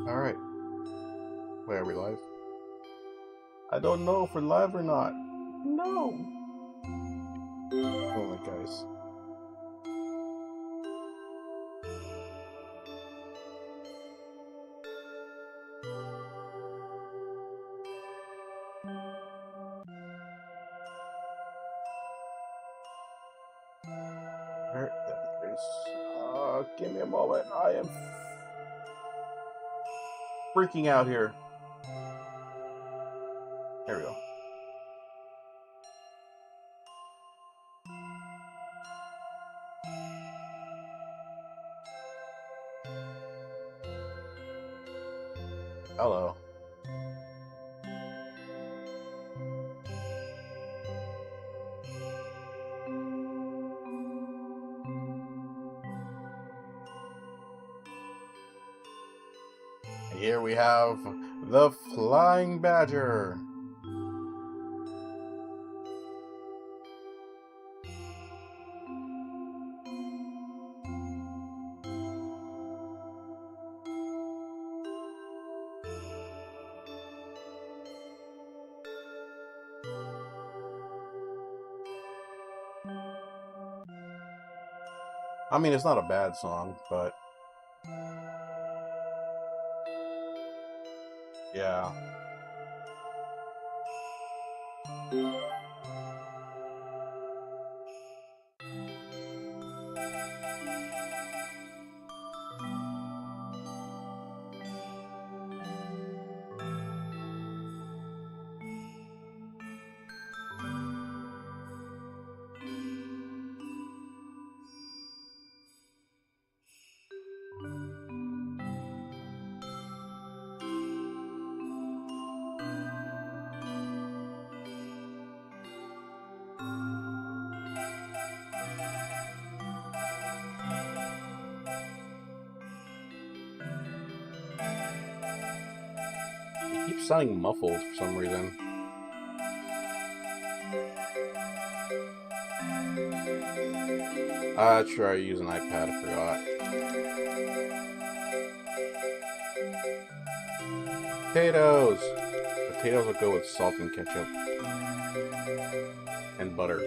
Alright. Wait, are we live? I don't know if we're live or not. No! Oh my guys. Where is... give me a moment. I am freaking out here. There we go. Hello. Here we have the Flying Badger. I mean, it's not a bad song, but yeah. It keeps sounding muffled for some reason. Sure, I use an iPad, I forgot. Potatoes! Potatoes will go with salt and ketchup. And butter.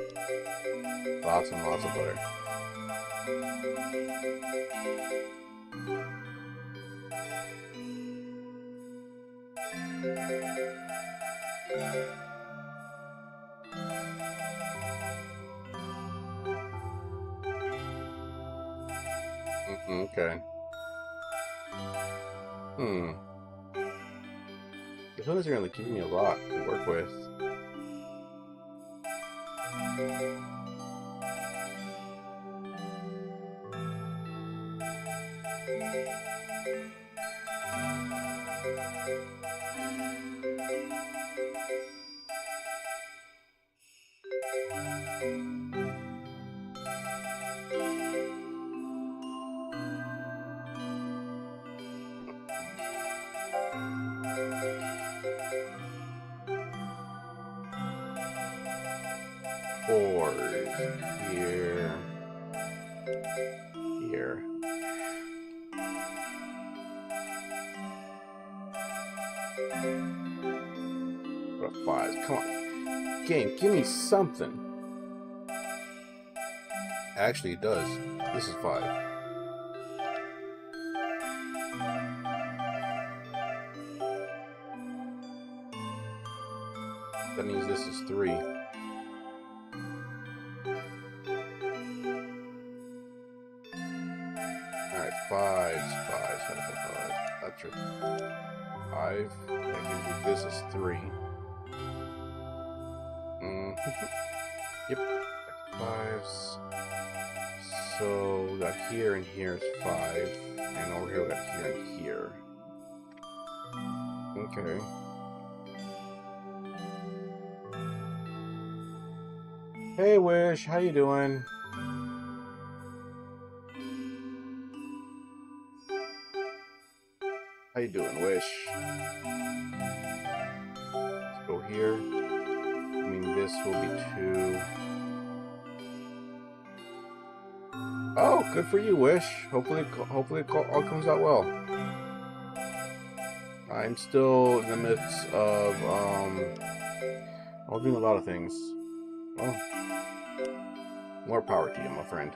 Lots and lots of butter. Okay. This one is really giving me a lot to work with. Chords here, here. What a 5? Come on, game, give me something. Actually, it does. This is 5. That means this is 3. Alright, 5s, 5s, 5. That's your 5. That gives you this is 3. Yep, 5s. So we got here and here is 5. And over here we got here and here. Okay. Hey Wish, how you doing? How you doing, Wish? Let's go here. I mean, this will be 2. Oh, good for you, Wish. Hopefully it all comes out well. I'm still in the midst of, I'm doing a lot of things. Well, more power to you, my friend.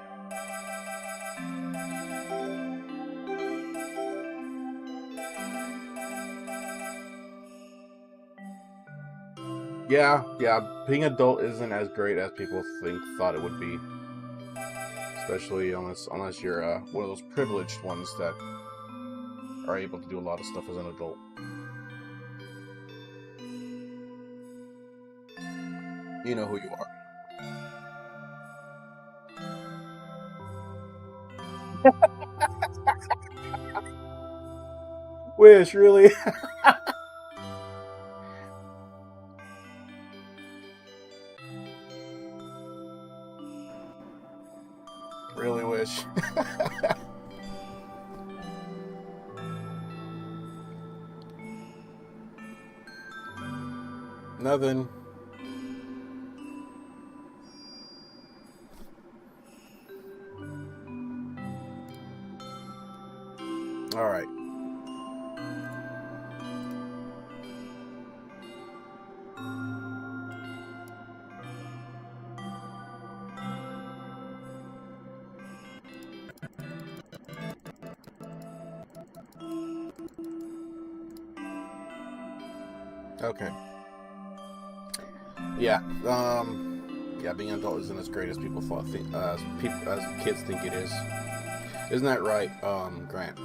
Yeah, being adult isn't as great as people thought it would be. Especially unless you're one of those privileged ones that are able to do a lot of stuff as an adult. You know who you are. Wish, really? Really wish. Nothing. All right. Okay. Yeah. Yeah. Being an adult isn't as great as people thought. As kids think it is. Isn't that right, Grant?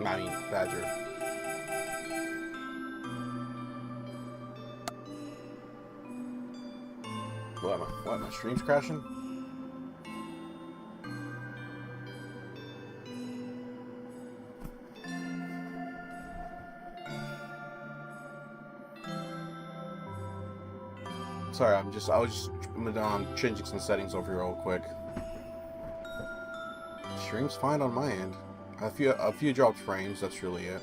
I mean, Badger. What? My stream's crashing? Sorry, I was just changing some settings over here real quick. Stream's fine on my end. A few dropped frames, that's really it.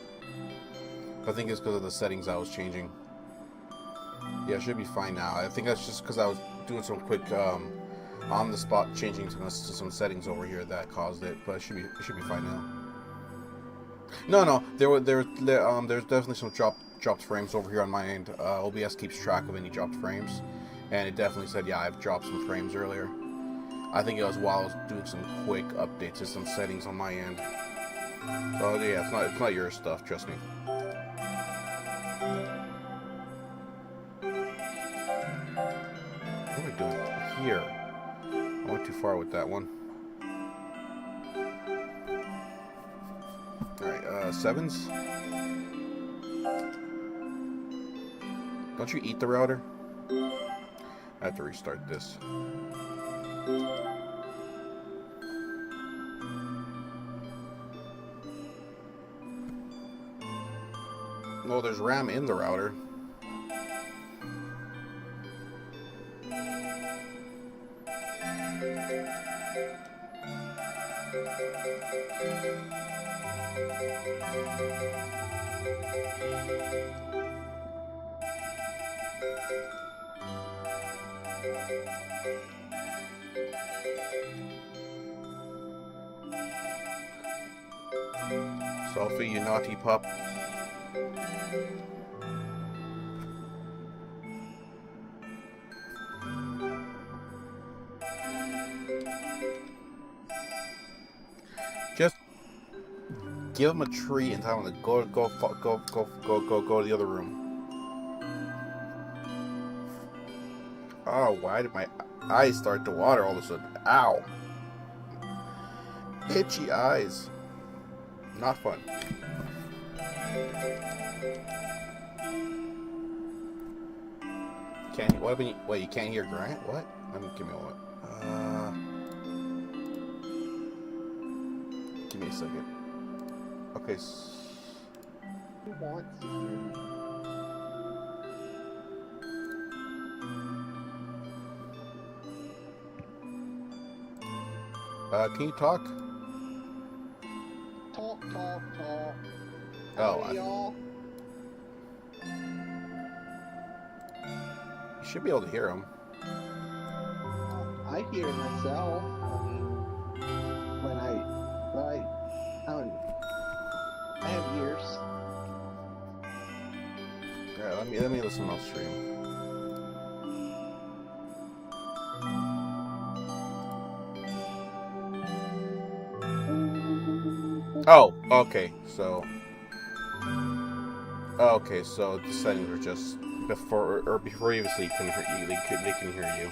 I think it's because of the settings I was changing. Yeah, it should be fine now. I think that's just because I was doing some quick on the spot changing to some settings over here that caused it, but it should be fine now. No, there's definitely some dropped frames over here on my end. OBS keeps track of any dropped frames, and it definitely said, yeah, I've dropped some frames earlier. I think it was while I was doing some quick updates to some settings on my end. So yeah, it's not your stuff, trust me. What am I doing here? I went too far with that one. Alright, sevens. Don't you eat the router? I have to restart this. No, there's RAM in the router. Sophie, you naughty pup. Just give him a tree and tell him to go to the other room. Oh, why did my eyes start to water all of a sudden? Ow! Itchy eyes. Not fun. Wait, you can't hear Grant? What? Give me a moment. Give me a second. Okay. Who wants to hear me? Can you talk? Talk. Oh, y'all. You should be able to hear him. I hear myself. I mean, I have ears. let me listen on stream. Oh, okay. So the settings are just before or previously you couldn't hear you. They can hear you.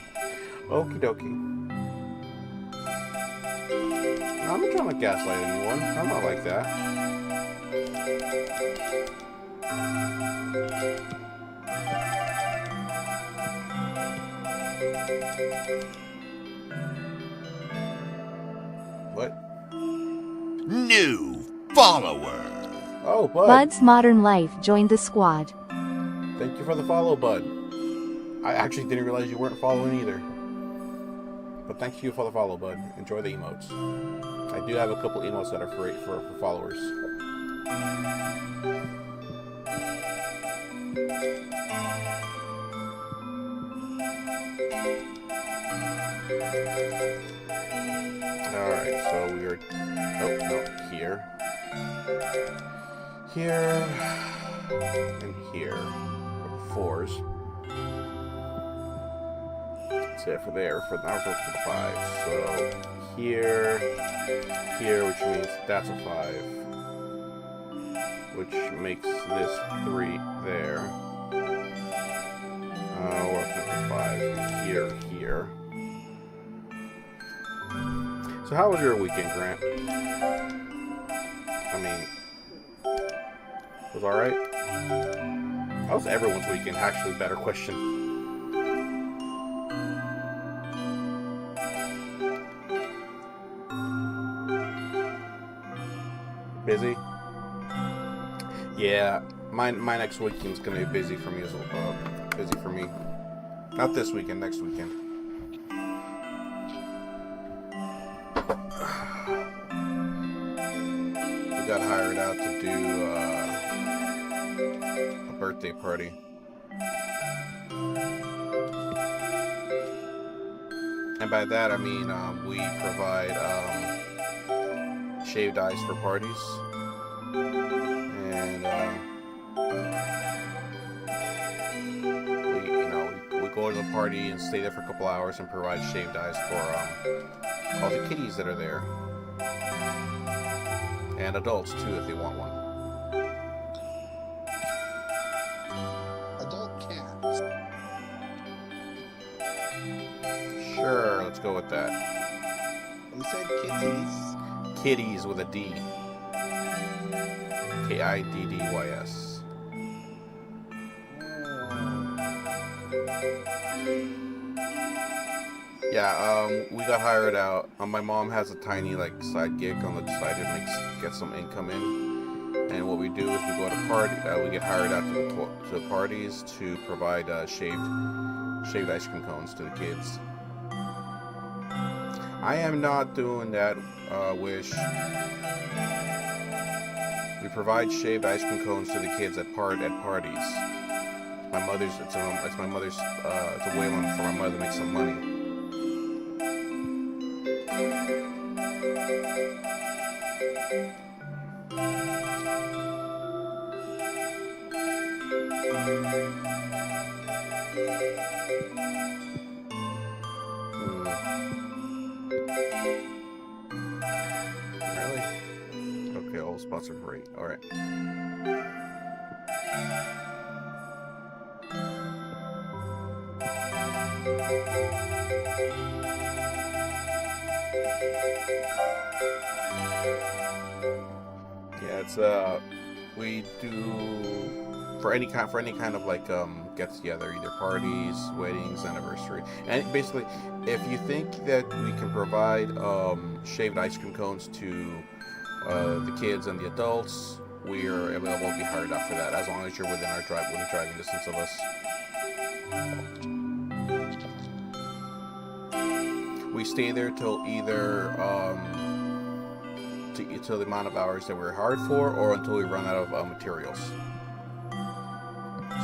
Okie dokie. I'm not trying to gaslight anyone. I'm not like that. What? New follower. Oh, Bud. Bud's Modern Life joined the squad. Thank you for the follow, Bud. I actually didn't realize you weren't following either. But thank you for the follow, Bud. Enjoy the emotes. I do have a couple emotes that are for followers. Alright, so we are... Oh, no, here. Here. And here. Fours. That's it for there. For now, for the 5. So here, which means that's a 5, which makes this 3 there. What's the 5 here? So how was your weekend, Grant? I mean, was all right. How was everyone's weekend? Actually, better question. Busy? Yeah, my next weekend's gonna be busy for me as well. Busy for me. Not this weekend, next weekend. We got hired out to do a birthday party. And by that I mean we provide shaved ice for parties, and we go to the party and stay there for a couple hours and provide shaved ice for all the kiddies that are there, and adults too if they want one. Adult cats. Sure, let's go with that. You said kitties. Kitties with a D. Kiddys. Yeah, we got hired out. My mom has a tiny side gig on the side to get some income in. And what we do is we go to we get hired out to parties to provide shaved ice cream cones to the kids. I am not doing that. Wish. We provide shaved ice cream cones to the kids at parties. My mother's. It's my mother's. It's a way for my mother to make some money. Really? Okay, all spots are great. All right. Yeah, it's we do for any kind of get together, either parties, weddings, anniversary, and basically, if you think that we can provide shaved ice cream cones to the kids and the adults, we are available to be hired out for that, as long as you're within driving distance of us. We stay there till either till the amount of hours that we're hired for, or until we run out of materials.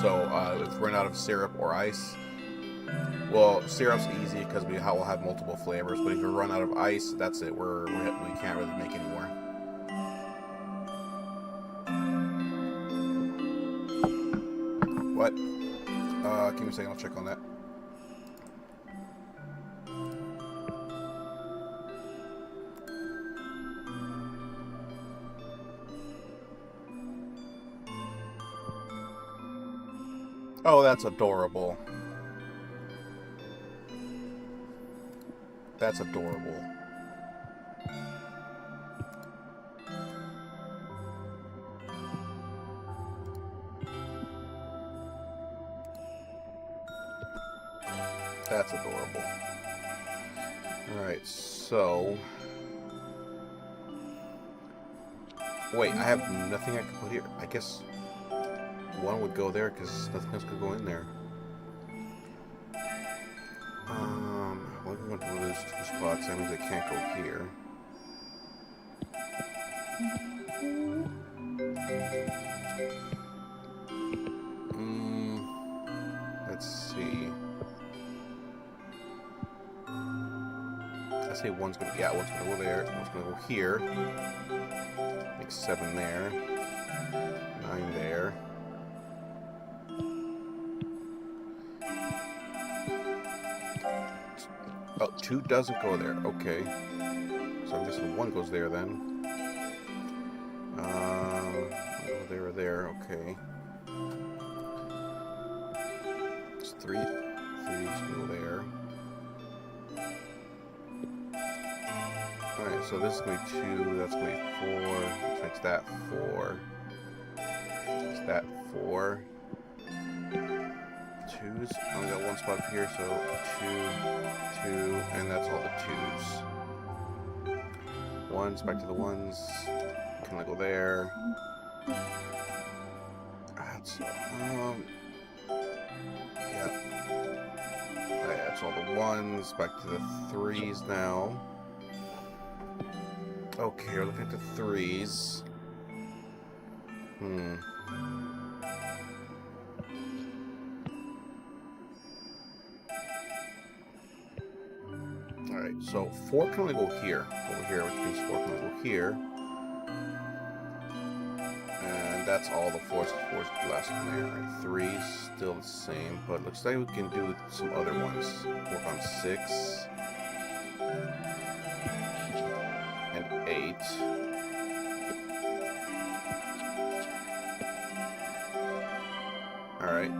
So if we run out of syrup or ice, well, syrup's easy because we will have multiple flavors. But if we run out of ice, that's it. We can't really make anymore. What? Give me a second, I'll check on that. Oh, that's adorable. That's adorable. That's adorable. Alright, so... Wait, I have nothing I can put here. I guess one would go there because nothing else could go in there. What do we want to do with those two spots? That means they can't go here. Let's see. I say one's gonna go there, one's gonna go here. Make 7 there. 9 there. Oh, 2 doesn't go there. Okay. So I'm guessing 1 goes there then. Go there or there. Okay. It's 3. 3's go there. Alright, so this is going to be 2. That's going to be 4. Which makes that 4. Makes that 4. 2's. I only got 1 spot up here, so 2, 2, and that's all the 2's. 1's back to the 1's. Can I go there? That's yeah. Alright, that's all the 1's. Back to the 3's now. Okay, we're looking at the 3's. Alright, so 4 can only go here. Over here, which means 4 can only go here. And that's all the 4's. 4's the last one there. Right, 3's still the same, but looks like we can do some other ones. Work on 6. And 8. Alright.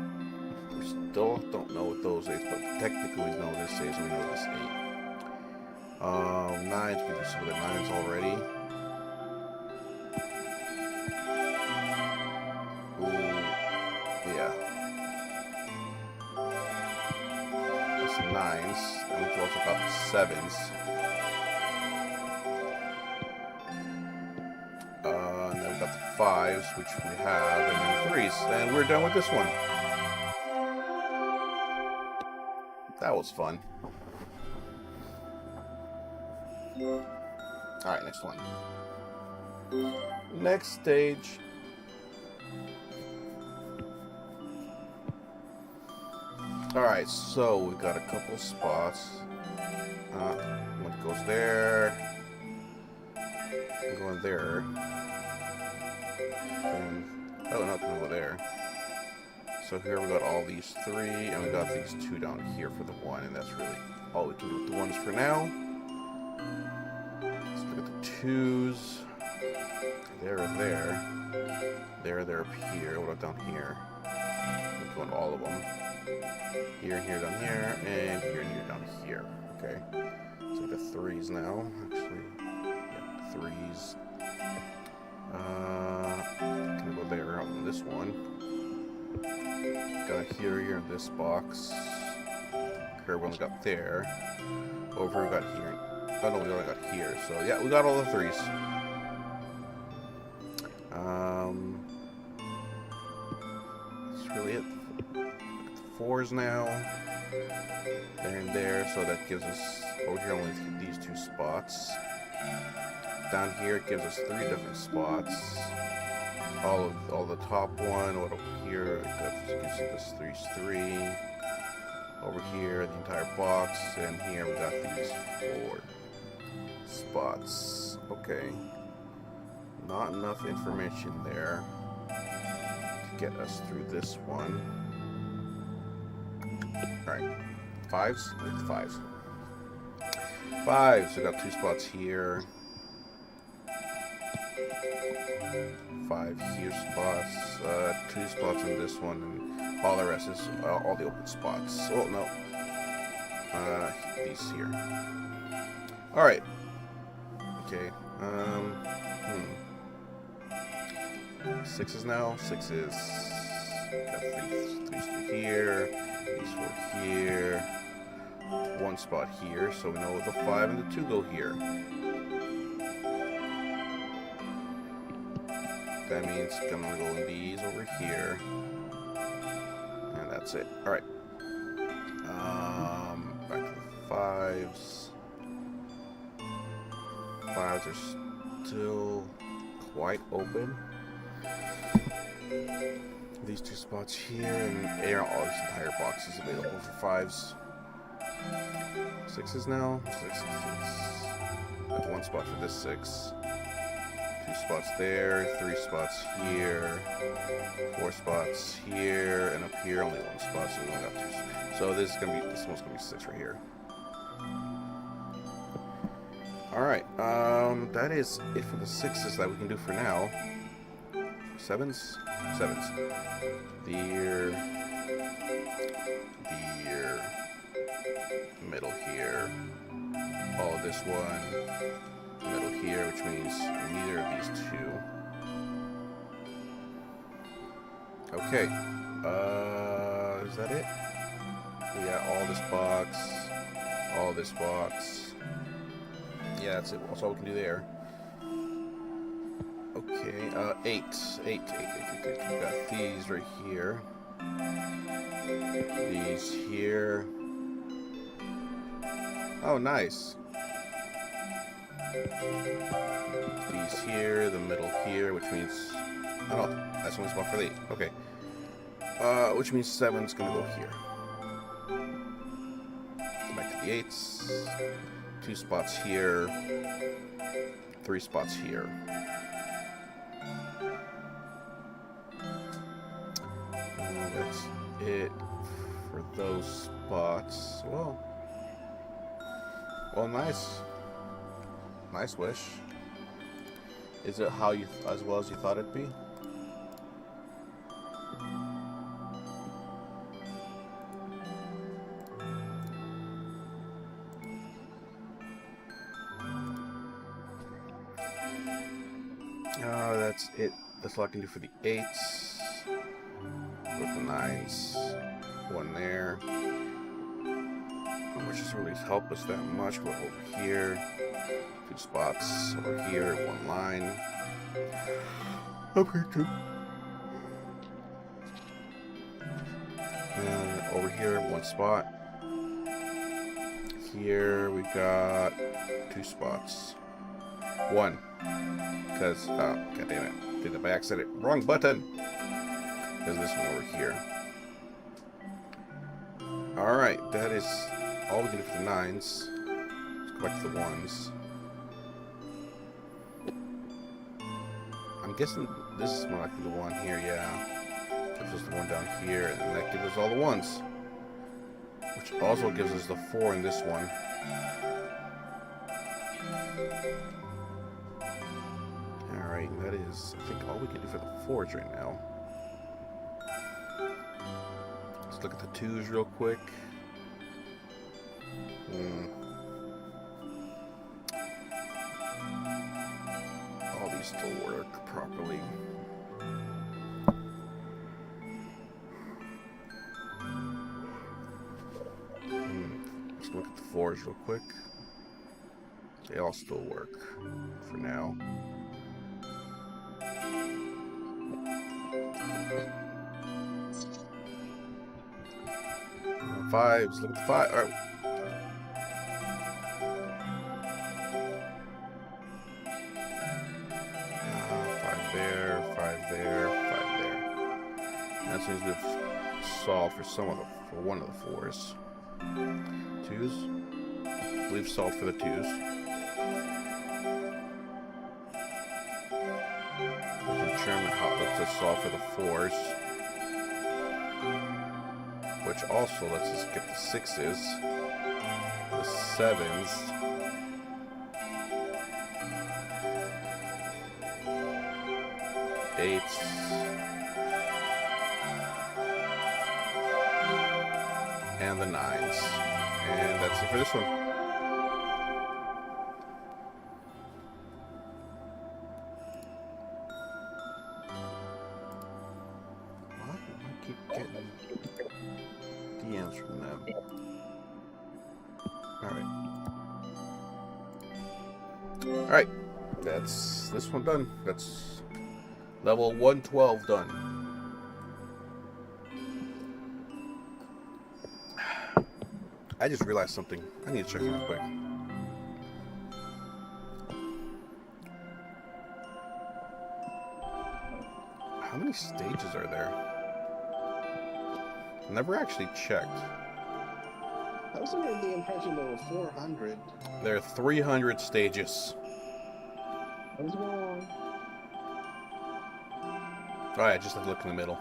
We still don't know what those 8's, but technically we know this 8's and we know this 8. 9's, we do some of the 9's already. Ooh, yeah. That's the 9's. And we've also got the 7's. And then we've got the 5's, which we have, and then 3's. And we're done with this one. That was fun. Alright, next one. Next stage. Alright, so we've got a couple spots. One goes there. Going there. And, oh, not gonna go there. So here we got all these 3, and we got these 2 down here for the 1, and that's really all we can do with the 1's for now. Let's look at the 2's. There and there. There up here. What about down here? We're going all of them. Here and here down here, and here down here. Okay. So we got 3's now. Actually, yeah, 3's. Gonna go there on this one. Got here in this box. Here we only got there. Over we got here. Oh no, we only got here. So yeah, we got all the 3's. That's really it. 4's now. There and there. So that gives us over here only these 2 spots. Down here it gives us 3 different spots. All the top one. What over here? It gives us 3's 3. Over here, the entire box, and here we got these 4 spots. Okay. Not enough information there to get us through this one. Alright. Fives? Like fives. Fives. We got 2 spots here. 5 here spots. 2 spots in this one, and all the rest is all the open spots. Oh no. These here. Alright. Okay. 6s now. 6s. Got 3s here. These 4 here. 1 spot here, so we know the 5 and the 2 go here. That means I'm gonna go in these over here. And that's it. Alright. Back to the 5s. 5s are still quite open. These 2 spots here, and all this entire box is available for 5s. 6s now. 6s. Got 1 spot for this 6. 2 spots there. 3 spots here. 4 spots here, and up here only 1 spot. So we only got 2. So this one's gonna be 6 right here. All right. That is it for the 6s that we can do for now. 7s. 7s. There. Middle here. All of this one. Middle here, which means neither of these 2. Okay. Is that it? Yeah, all this box. All this box. Yeah, that's it. That's all we can do there. Okay, 8. 8. We got these right here. These here. Oh, nice. These here, the middle here, which means... Oh, that's one spot for the 8. Okay. Which means 7's gonna go here. Back to the 8s. 2 spots here. 3 spots here. That's it for those spots. Well, nice. Nice wish. Is it how you as well as you thought it'd be? That's it. That's all I can do for the 8s. With the 9s. 1 there. Which doesn't really help us that much. We're over here. 2 spots. Over here. 1 line. Up here too. And over here, 1 spot. Here we got 2 spots. 1. Because, oh, god damn it. Did it by accident. Wrong button! There's this one over here. Alright, that is all we can do for the 9s. Let's go back to the 1s. I'm guessing this is more likely the 1 here, yeah. Gives us the 1 down here, and that gives us all the 1s. Which also gives us the 4 in this one. Alright, that is, I think, all we can do for the 4s right now. Let's look at the 2s real quick. All these still work properly. Let's look at the 4s real quick. They all still work for now. Fives, look at the 5. All right. That seems we've solved for for one of the 4s. 2s. We've solved for the 2s. Determine how to solve for the 4s. Which also lets us get the 6s, the 7s, eights, and the 9s. And that's it for this one. Why do I keep getting DMs from them? Alright, that's this one done. That's level 112 done. I just realized something. I need to check real quick. How many stages are there? Never actually checked. I was under the impression there were 400. There are 300 stages. I was wrong. Alright, just look in the middle.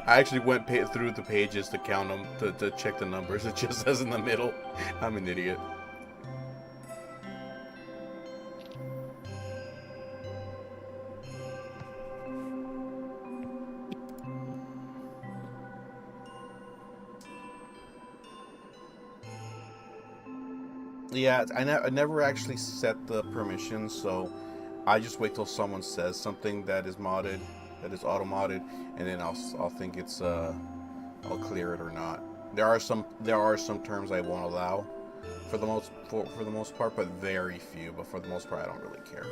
I actually went through the pages to count them, to check the numbers. It just says in the middle. I'm an idiot. Yeah, I never actually set the permissions, so I just wait till someone says something that is modded, that is auto-modded, and then I'll think it's I'll clear it or not. There are some terms I won't allow for the most part, but very few. But for the most part, I don't really care.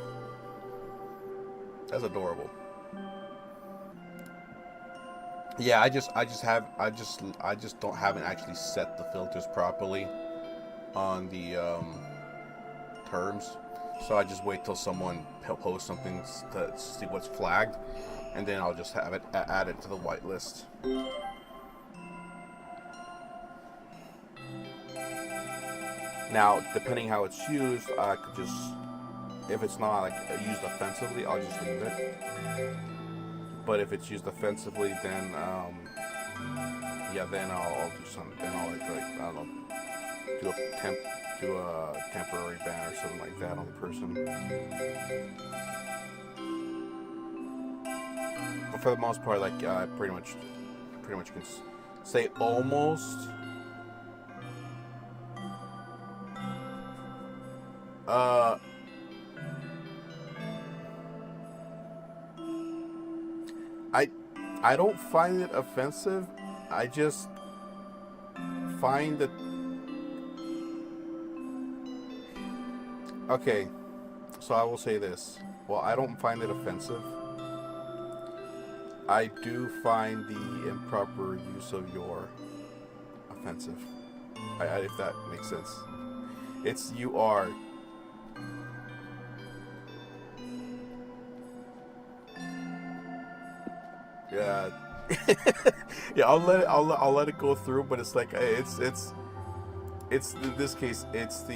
That's adorable. Yeah, I just haven't actually set the filters properly on the terms, so I just wait till someone posts something to see what's flagged, and then I'll just have it added to the whitelist. Now, depending how it's used, I could just, if it's not like used offensively, I'll just leave it. But if it's used offensively, then yeah, then I'll do something. Then I'll like I don't know, do a temporary ban or something like that on the person. But for the most part, like I pretty much can say almost. I don't find it offensive. I just find that. Okay, so I will say this. Well, I don't find it offensive. I do find the improper use of your offensive. If that makes sense. It's you are. Yeah. Yeah, I'll let it go through, but it's like it's in this case it's the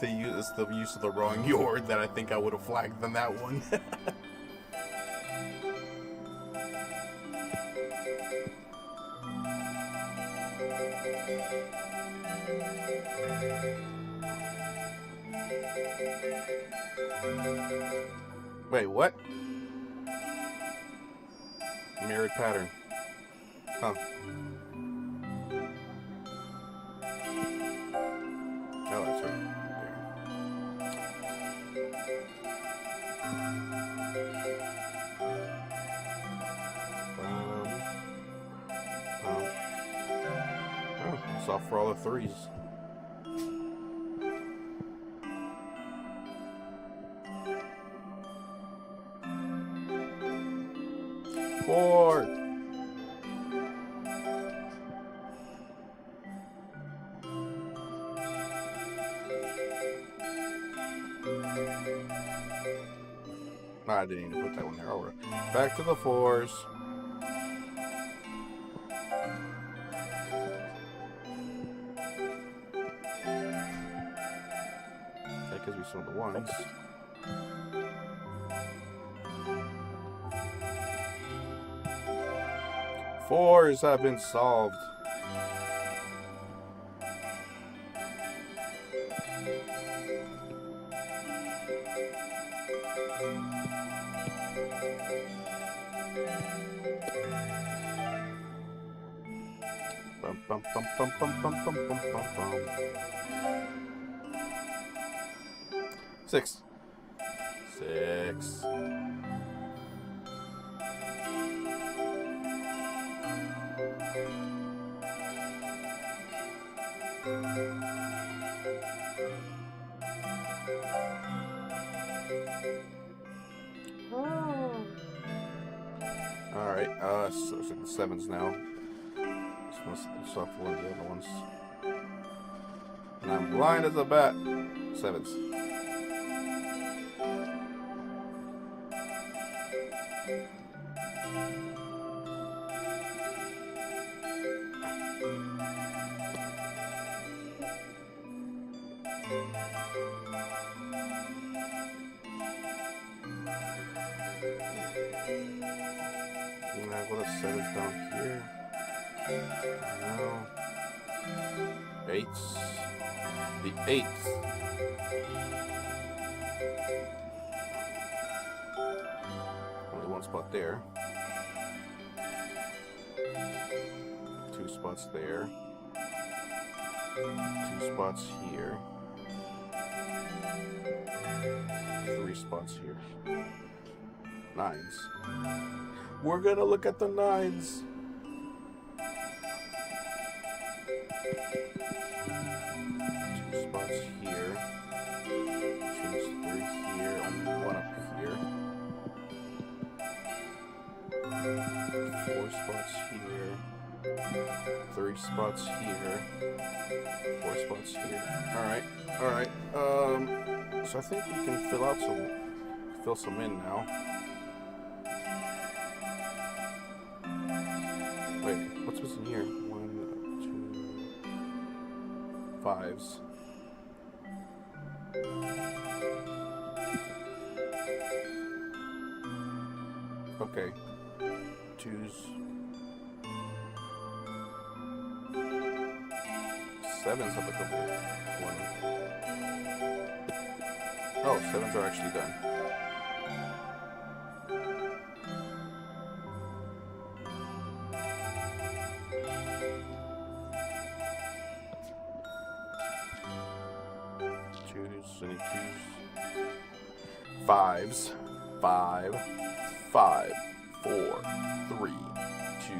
use of the wrong word that I think I would have flagged than that one. Wait, what? Mirrored pattern. Huh. Oh, that's right. Oh, it's off for all the threes. Four. No, I didn't even put that one there. Over. Back to the fours. That gives me some of the ones. 4s have been solved. Bum, bum, bum, bum, bum, bum, bum, bum, bum, bum. 6. 6. Alright, so it's like the 7s now. Let's start for one of the other ones. And I'm blind as a bat. 7s. What are 7s down here? No. 8s. The 8th. Only one spot there. 2 spots there. 2 spots here. 3 spots here. 9s. We're gonna look at the 9s. 2 spots here. Choose 3 here. Only 1 up here. 4 spots here. 3 spots here. 4 spots here. Alright. Alright. So I think we can fill some in now. Wait, what's missing here? 1, 2, 5s. Okay. 2s. 7s have a couple. 1. Oh, 7s are actually done. Any 2s. 5s. 5. 5. 4. 3. 2.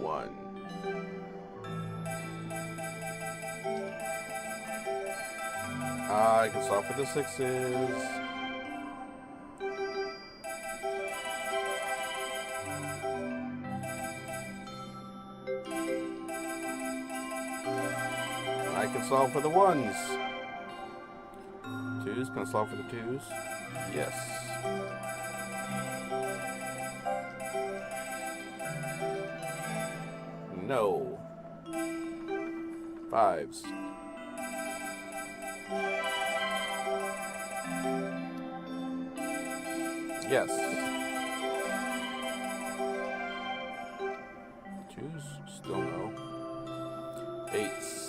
1. I can solve for the 6s. I can solve for the 1s. 2s, can I solve for the 2s? Yes. No. 5s. Yes. 2s, still no. 8s.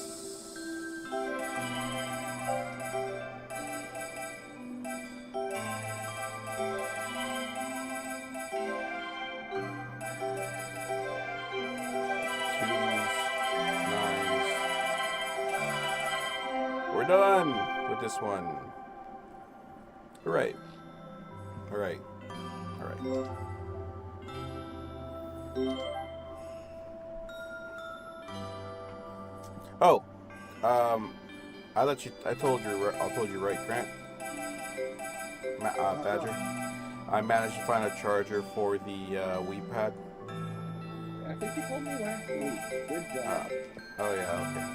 We're done with this one. Hooray. Alright. Alright. Oh. I told you right, Grant. Badger. I managed to find a charger for the Wii Pad. I think you told me last week. Good job. Oh yeah, okay.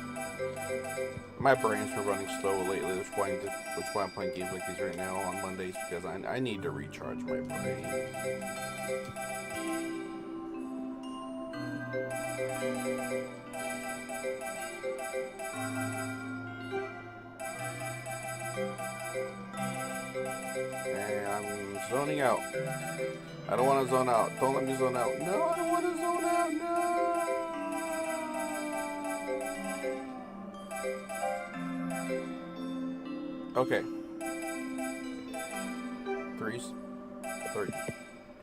My brains were running slow lately, which is why I'm playing games like these right now on Mondays, because I need to recharge my brain. And I'm zoning out. I don't want to zone out. Don't let me zone out. No, I don't want to zone out. No. Okay. Threes. 3.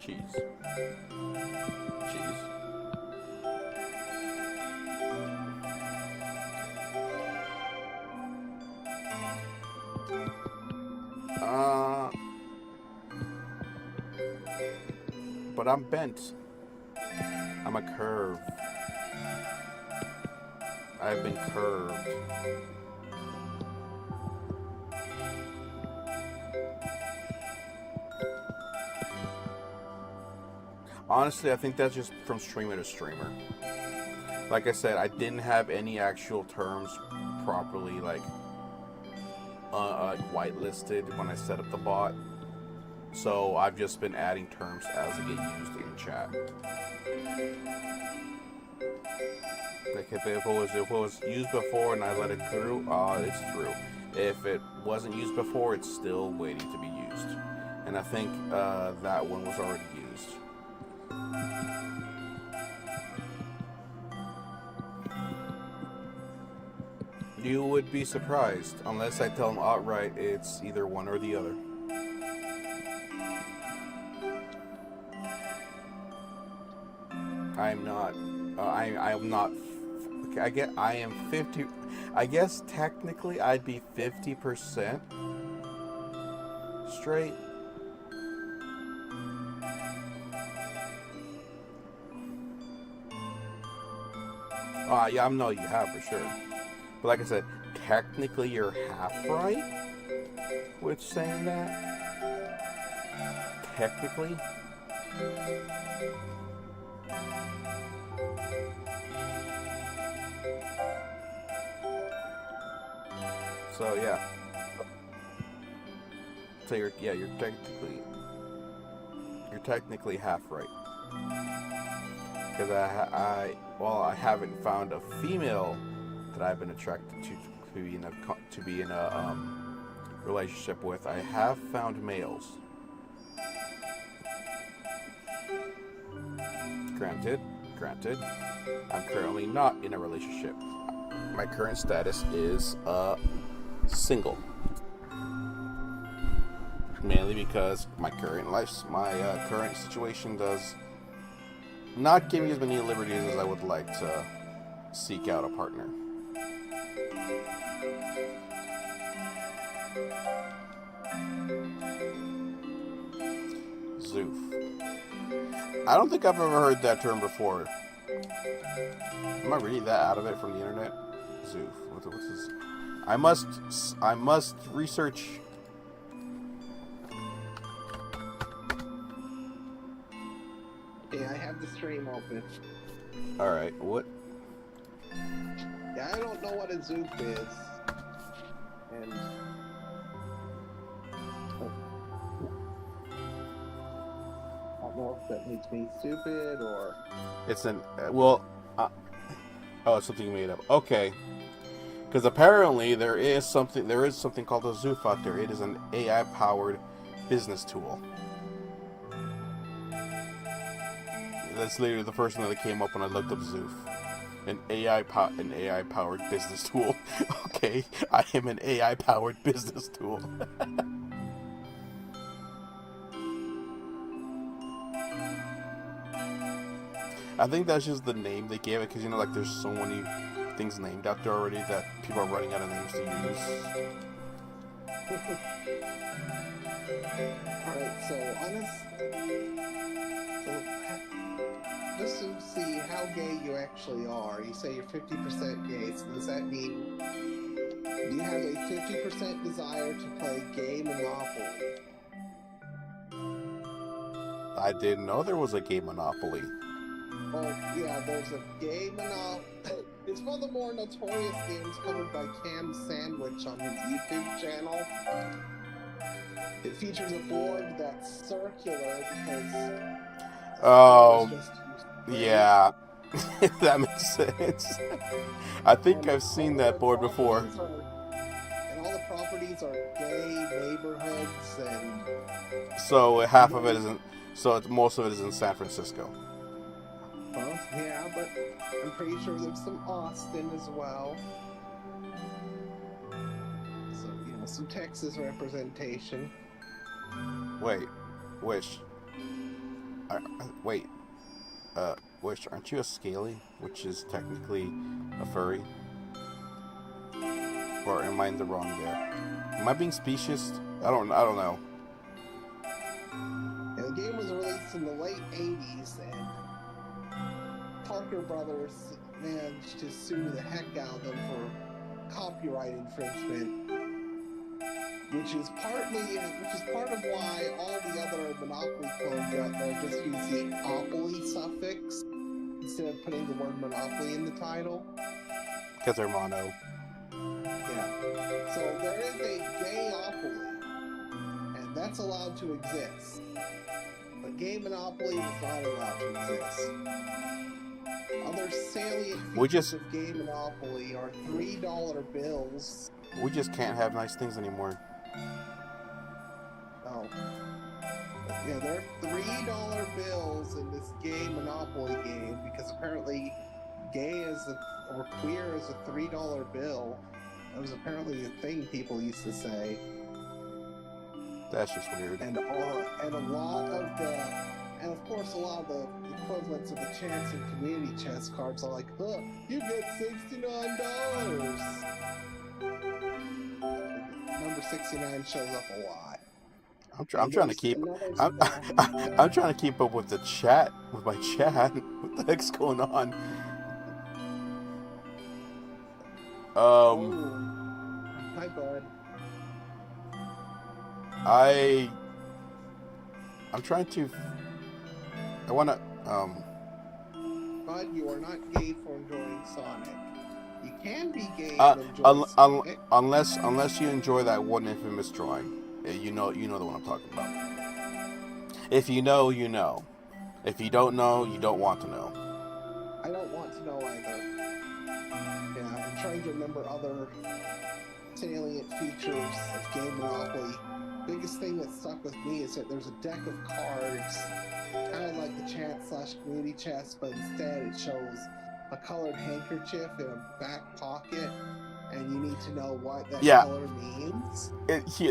Cheese. Cheese. But I'm bent. I'm a curve. I've been curved. Honestly, I think that's just from streamer to streamer. Like I said, I didn't have any actual terms properly like whitelisted when I set up the bot. So I've just been adding terms as they get used in chat. Like if it was used before and I let it through, it's through. If it wasn't used before, it's still waiting to be used. And I think that one was already used. You would be surprised, unless I tell them outright it's either one or the other. I'm not. I'm not. I am 50. I guess technically I'd be 50% straight. Yeah, I know you have for sure. But like I said, technically you're half right with saying that. Technically. So yeah. So you're technically half right. Because I haven't found a female that I've been attracted to be in a relationship with. I have found males. Granted, I'm currently not in a relationship. My current status is single. Mainly because my current situation does not give me as many liberties as I would like to seek out a partner. Zoof. I don't think I've ever heard that term before. Am I reading that out of it from the internet? Zoof. What's this? I must research. Yeah, I have the stream open. Alright, what? Yeah, I don't know what a Zoop is. And I don't know if that makes me stupid or... It's an... it's something you made up. Okay. Because apparently there is something called a Zoof out there. It is an AI-powered business tool. That's literally the first one that came up when I looked up Zoof. An AI-powered business tool. Okay, I am an AI-powered business tool. I think that's just the name they gave it because, like, there's so many things named out there already that people are running out of names to use. Alright, so just to see how gay you actually are, you say you're 50% gay, so does that mean, do you have a 50% desire to play gay Monopoly? I didn't know there was a gay Monopoly. Oh, yeah, there's a gay Monopoly. It's one of the more notorious games covered by Cam Sandwich on his YouTube channel. It features a board that's circular because... Oh, yeah. That makes sense. I think I've seen that board before. And all the properties are gay neighborhoods and... So most of it is in San Francisco. Well, yeah, but I'm pretty sure there's some Austin as well. So, some Texas representation. Wait, Wish. Wait. Wish, aren't you a scaly, which is technically a furry? Or am I in the wrong there? Am I being speciesist? I don't know. And the game was released in the late 80s, and Parker Brothers managed to sue the heck out of them for copyright infringement, which is part of why all the other Monopoly clones out there just use the opoly suffix instead of putting the word Monopoly in the title. Because they're mono. Yeah. So there is a gayopoly, and that's allowed to exist. But gay Monopoly is not allowed to exist. Other salient features of gay Monopoly are $3 bills. We just can't have nice things anymore. Oh. Yeah, there are $3 bills in this gay Monopoly game because apparently gay or queer is a $3 bill. That was apparently a thing people used to say. That's just weird. And of course a lot of the equivalents of the chance and community chest cards are like, huh, you get $69. Number 69 shows up a lot. I'm trying to keep I'm trying to keep up with the chat, with my chat. What the heck's going on? Hi, bud. I'm trying to. I wanna. Bud, you are not gay for enjoying Sonic. You can be gay and enjoy Sonic. Unless you enjoy that one infamous drawing. You know the one I'm talking about. If you know, you know. If you don't know, you don't want to know. I don't want to know either. Yeah, I'm trying to remember other salient features of Game Monopoly. Biggest thing that stuck with me is that there's a deck of cards, kind of like the chance/community chest, but instead it shows a colored handkerchief in a back pocket, and you need to know what that color means.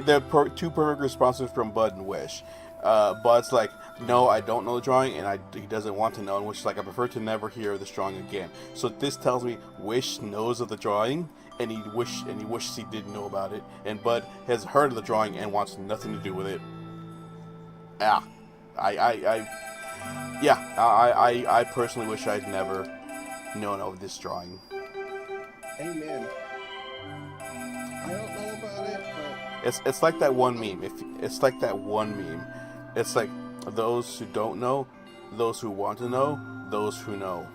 There are two perfect responses from Bud and Wish. Bud's like, no, I don't know the drawing, and he doesn't want to know, and Wish is like, I prefer to never hear this drawing again. So this tells me Wish knows of the drawing, and he wishes he didn't know about it, and Bud has heard of the drawing and wants nothing to do with it. Yeah, I personally wish I'd never known of this drawing. Amen. I don't know about it, but it's like that one meme. It's like those who don't know, those who want to know, those who know.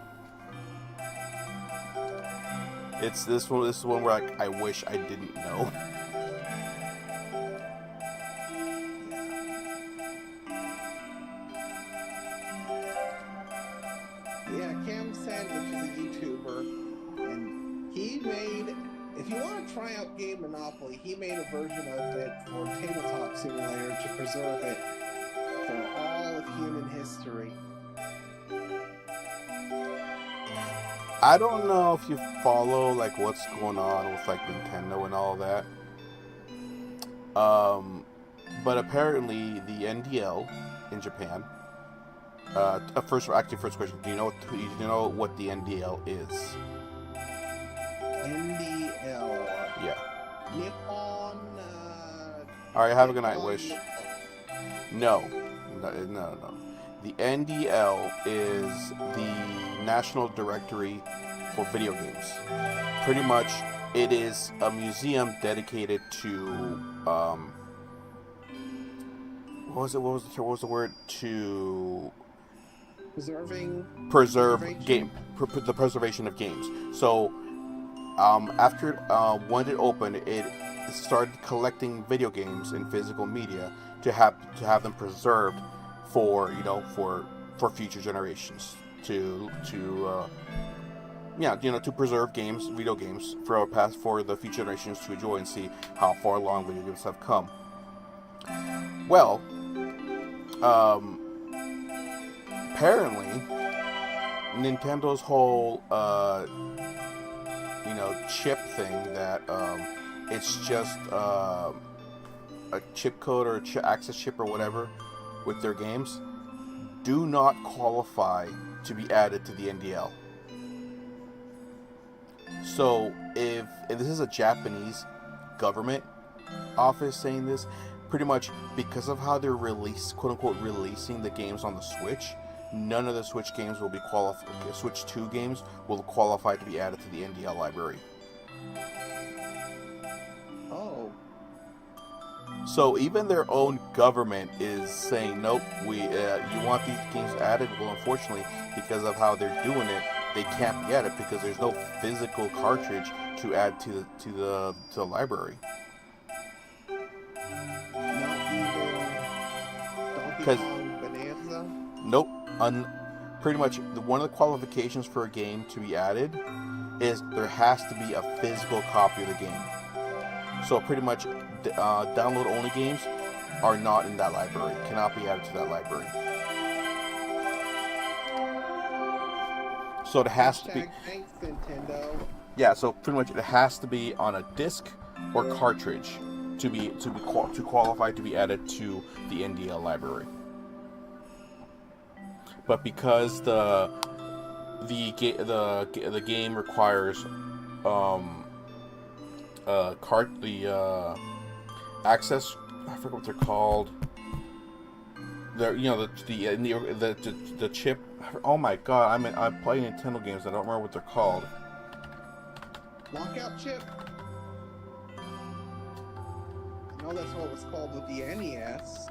It's this one. This is one where I wish I didn't know. Yeah, Cam Sandwich is a YouTuber, and he made. If you want to try out Game Monopoly, he made a version of it for Tabletop Simulator to preserve it for all of human history. I don't know if you follow like what's going on with like Nintendo and all that. But apparently the NDL in Japan. First question. Do you know what the NDL is? NDL. Yeah. Nippon. All right. Have a good night, Wish. No. The NDL is the National Directory for Video Games. Pretty much, it is a museum dedicated to what was the word? To the preservation of games. So after when it opened, it started collecting video games in physical media to have them preserved for future generations to preserve video games for the future generations to enjoy and see how far along video games have come. Well, apparently Nintendo's whole chip thing that it's just a chip code or access chip or whatever with their games, do not qualify to be added to the NDL. So if this is a Japanese government office saying this, pretty much because of how they're quote unquote releasing the games on the Switch, none of the Switch games will be Switch 2 games will qualify to be added to the NDL library. Oh. So even their own government is saying, nope, you want these games added? Well, unfortunately, because of how they're doing it, they can't be added because there's no physical cartridge to add to the library. Not even Donkey Kong Bonanza? Nope. Pretty much, one of the qualifications for a game to be added is there has to be a physical copy of the game. So pretty much, download-only games are not in that library, cannot be added to that library. So it has to be. Thanks, Nintendo. Yeah, so pretty much it has to be on a disc or cartridge to qualify to be added to the NDL library. But because the game requires access, I forget what they're called. The chip. Oh my god! I'm playing Nintendo games. I don't remember what they're called. Lockout chip. I know that's what it was called with the NES.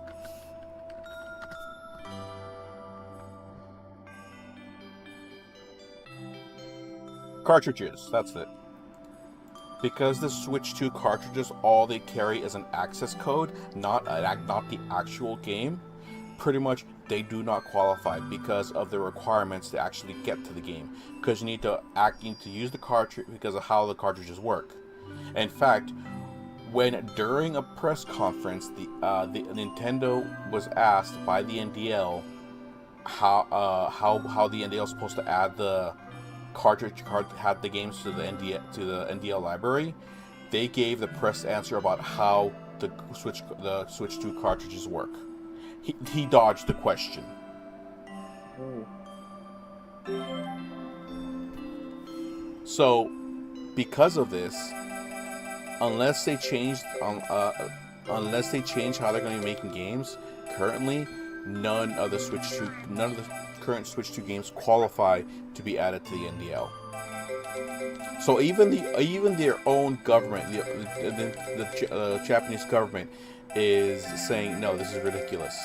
Cartridges. That's it. Because the Switch 2 cartridges, all they carry is an access code, not the actual game. Pretty much, they do not qualify because of the requirements to actually get to the game. Because you need to use the cartridge because of how the cartridges work. In fact, during a press conference, the Nintendo was asked by the NDL how the NDL is supposed to add the had the games to the NDL library. They gave the press answer about how the Switch 2 cartridges work. He dodged the question. So, because of this, unless they change how they're going to be making games, currently none of the current Switch 2 games qualify to be added to the NDL. So even their own government, the Japanese government, is saying no, this is ridiculous.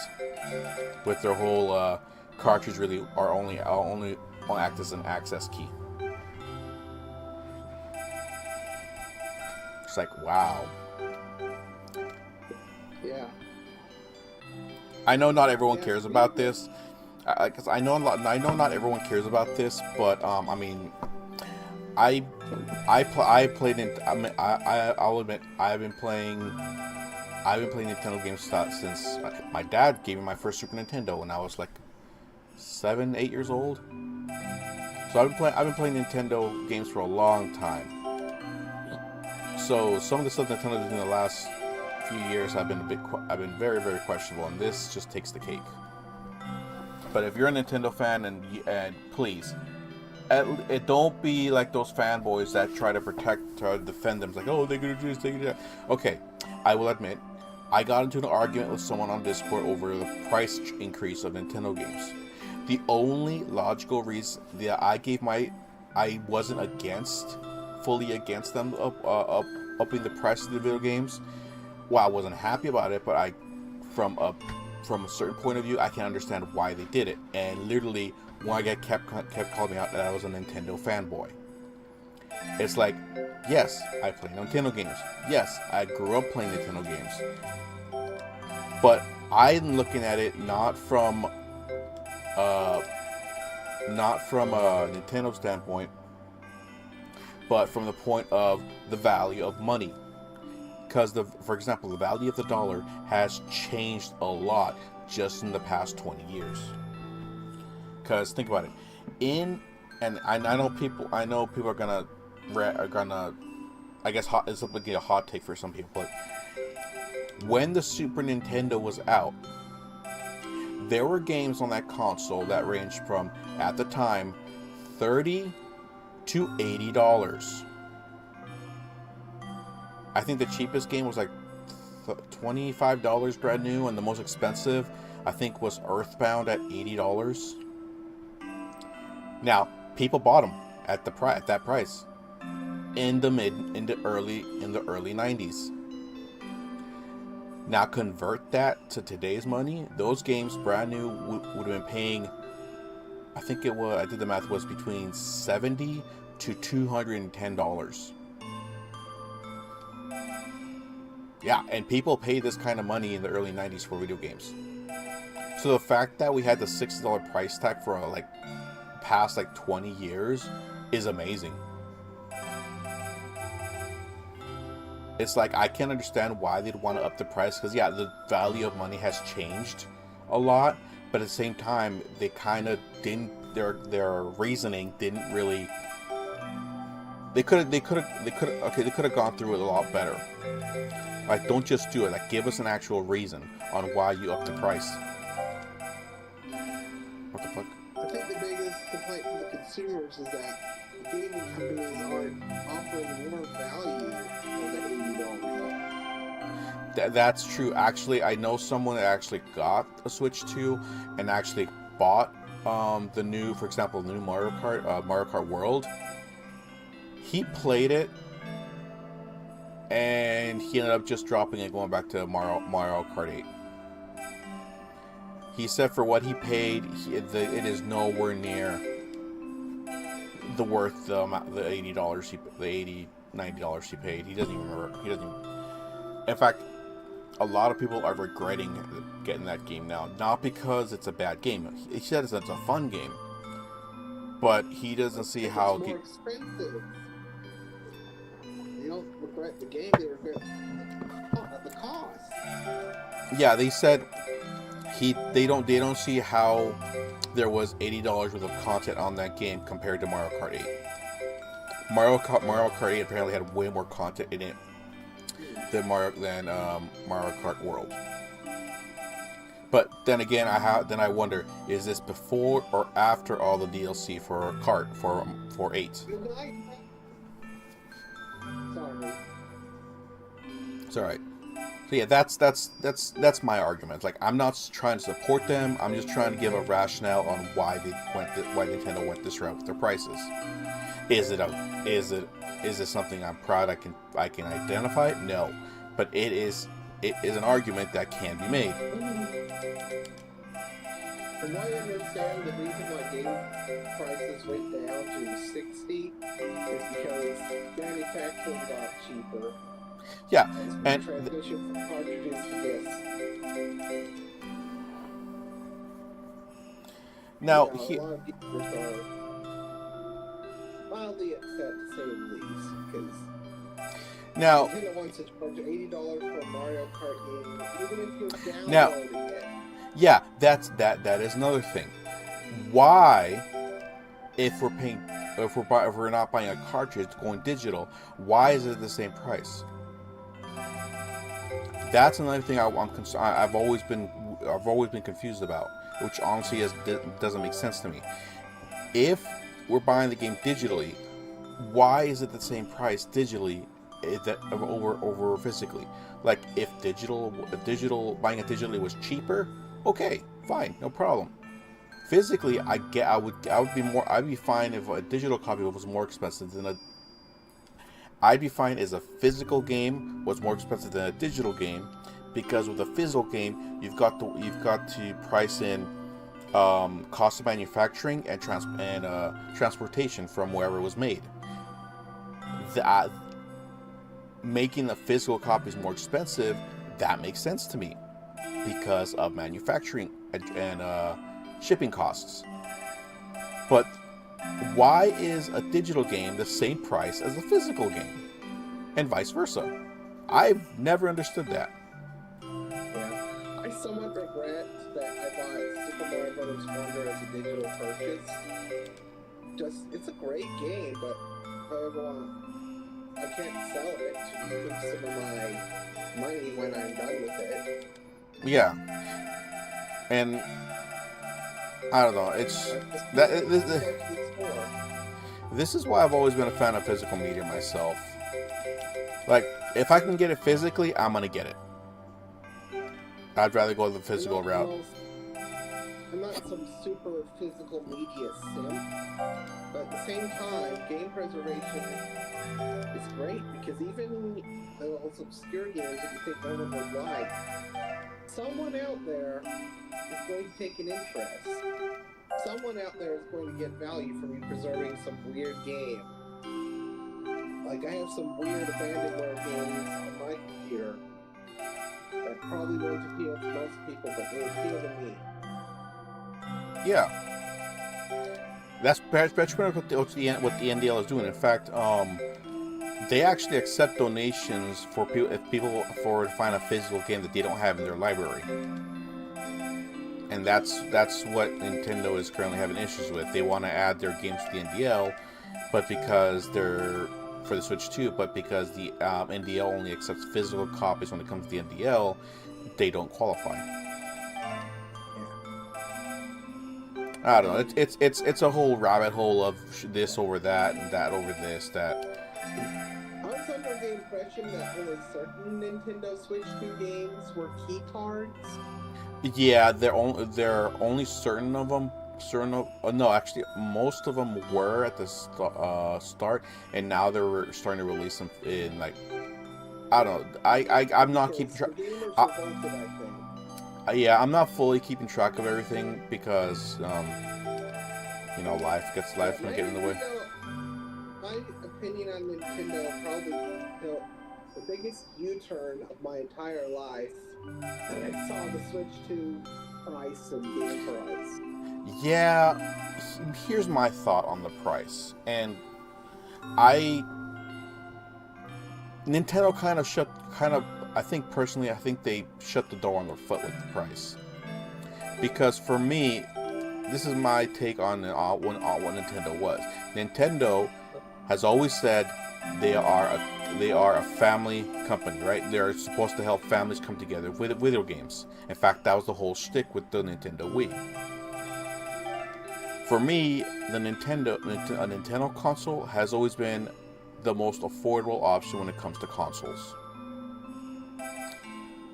With their whole cartridge really only act as an access key. It's like, wow. Yeah. I know not everyone cares about this. Because I know not everyone cares about this, but I mean, I'll admit I've been playing Nintendo games since my dad gave me my first Super Nintendo when I was like 7-8 years old. So I've been playing Nintendo games for a long time. So some of the stuff Nintendo did in the last few years have been very, very questionable, and this just takes the cake. But if you're a Nintendo fan, and please, it don't be like those fanboys that try to defend them. It's like, oh, they're gonna do this, they're gonna do that. Okay, I will admit, I got into an argument with someone on Discord over the price increase of Nintendo games. The only logical reason that I wasn't fully against them upping the price of the video games. Well, I wasn't happy about it, but from a certain point of view, I can understand why they did it. And literally, when I kept calling me out that I was a Nintendo fanboy. It's like, yes, I play Nintendo games. Yes, I grew up playing Nintendo games. But I'm looking at it not from a Nintendo standpoint, but from the point of the value of money. Because, for example, the value of the dollar has changed a lot just in the past 20 years. Because think about it, and I know people are gonna I guess it's like a hot take for some people, but when the Super Nintendo was out, there were games on that console that ranged from, at the time, $30 to $80. I think the cheapest game was like $25 brand new, and the most expensive, I think, was Earthbound at $80. Now, people bought them at that price in the early 90s. Now convert that to today's money. Those games, brand new, would have been paying, I think it was, I did the math, was between $70 to $210. Yeah, and people paid this kind of money in the early 90s for video games. So the fact that we had the $60 price tag for like past like 20 years is amazing. It's like, I can understand why they'd want to up the price, because yeah, the value of money has changed a lot, but at the same time, they kind of didn't, their reasoning didn't really, they could have gone through it a lot better. Like, don't just do it. Like, give us an actual reason on why you up the price. What the fuck? I think the biggest complaint from the consumers is that gaming companies aren't offering more value for the $80. That's true. Actually, I know someone that actually got a Switch 2 and actually bought the new, for example, the new Mario Kart World. He played it, and he ended up just dropping it, going back to Mario Kart 8. He said for what he paid, it is nowhere near the worth the $80 $90 he paid. He doesn't even remember. In fact, a lot of people are regretting getting that game now, not because it's a bad game. He says it's a fun game, but he doesn't see how it's more expensive. They don't regret the game; they regret the cost. Yeah, they said they don't see how there was $80 worth of content on that game compared to Mario Kart 8. Mario Kart 8 apparently had way more content in it than Mario Kart World. But then again, I wonder, is this before or after all the DLC for Kart for 8? Good night. Sorry. It's all right. So yeah, that's my argument. Like, I'm not trying to support them. I'm just trying to give a rationale on why Nintendo went this route with their prices. Is it something I'm proud I can identify? No, but it is an argument that can be made. From what I understand, the reason why game prices went down to 60 is because manufacturing got cheaper. Yeah, and transition from cartridges to discs. Now a lot of gamers are mildly upset, to say the least, because now Nintendo wants to charge $80 for a Mario Kart game, even if you're Now- downloading it. yeah, that is another thing. Why, if we're not buying a cartridge going digital, why is it the same price? That's another thing I've always been confused about, which honestly doesn't make sense to me. If we're buying the game digitally, why is it the same price digitally over physically? Like, if buying it digitally was cheaper, okay, fine, no problem. Physically, I'd be fine if a digital copy was more expensive than I'd be fine as a physical game was more expensive than a digital game, because with a physical game, you've got to price in cost of manufacturing and transportation from wherever it was made. Making the physical copies more expensive, that makes sense to me because of manufacturing and shipping costs. But why is a digital game the same price as a physical game, and vice versa? I've never understood that. Yeah. I somewhat regret that I bought Super Mario Bros. Wonder as a digital purchase. It's a great game, but if I ever want I can't sell it to keep some of my money when I'm done with it. Yeah, and I don't know. It's that this is why I've always been a fan of physical media myself. Like, if I can get it physically, I'm gonna get it. I'd rather go the physical route. I'm not some super physical media simp, but at the same time, game preservation is great because even those obscure games that you think no one would like, someone out there is going to take an interest. Someone out there is going to get value from you preserving some weird game. Like, I have some weird abandonware games on my computer that probably won't appeal to most people, but they appeal to me. Yeah, that's pretty much what the NDL is doing. In fact, they actually accept donations for people to find a physical game that they don't have in their library, and that's what Nintendo is currently having issues with. They want to add their games to the NDL, but because they're for the Switch 2, but because the NDL only accepts physical copies when it comes to the NDL, they don't qualify. I don't know. It's a whole rabbit hole of this over that and that over this that. I was under the impression that only certain Nintendo Switch 2 games were key cards. Yeah, they're only certain of them. No, actually, most of them were at the start, and now they're starting to release them in like. I don't know. I'm not keeping track. Yeah, I'm not fully keeping track of everything because, life gets get in the way. My opinion on Nintendo probably built the biggest U-turn of my entire life when I saw the Switch 2 price and game price. Yeah, here's my thought on the price, and Nintendo I think they shut the door on their foot with the price. Because for me, this is my take on what Nintendo was. Nintendo has always said they are a family company, right? They're supposed to help families come together with video games. In fact, that was the whole shtick with the Nintendo Wii. For me, a Nintendo console has always been the most affordable option when it comes to consoles.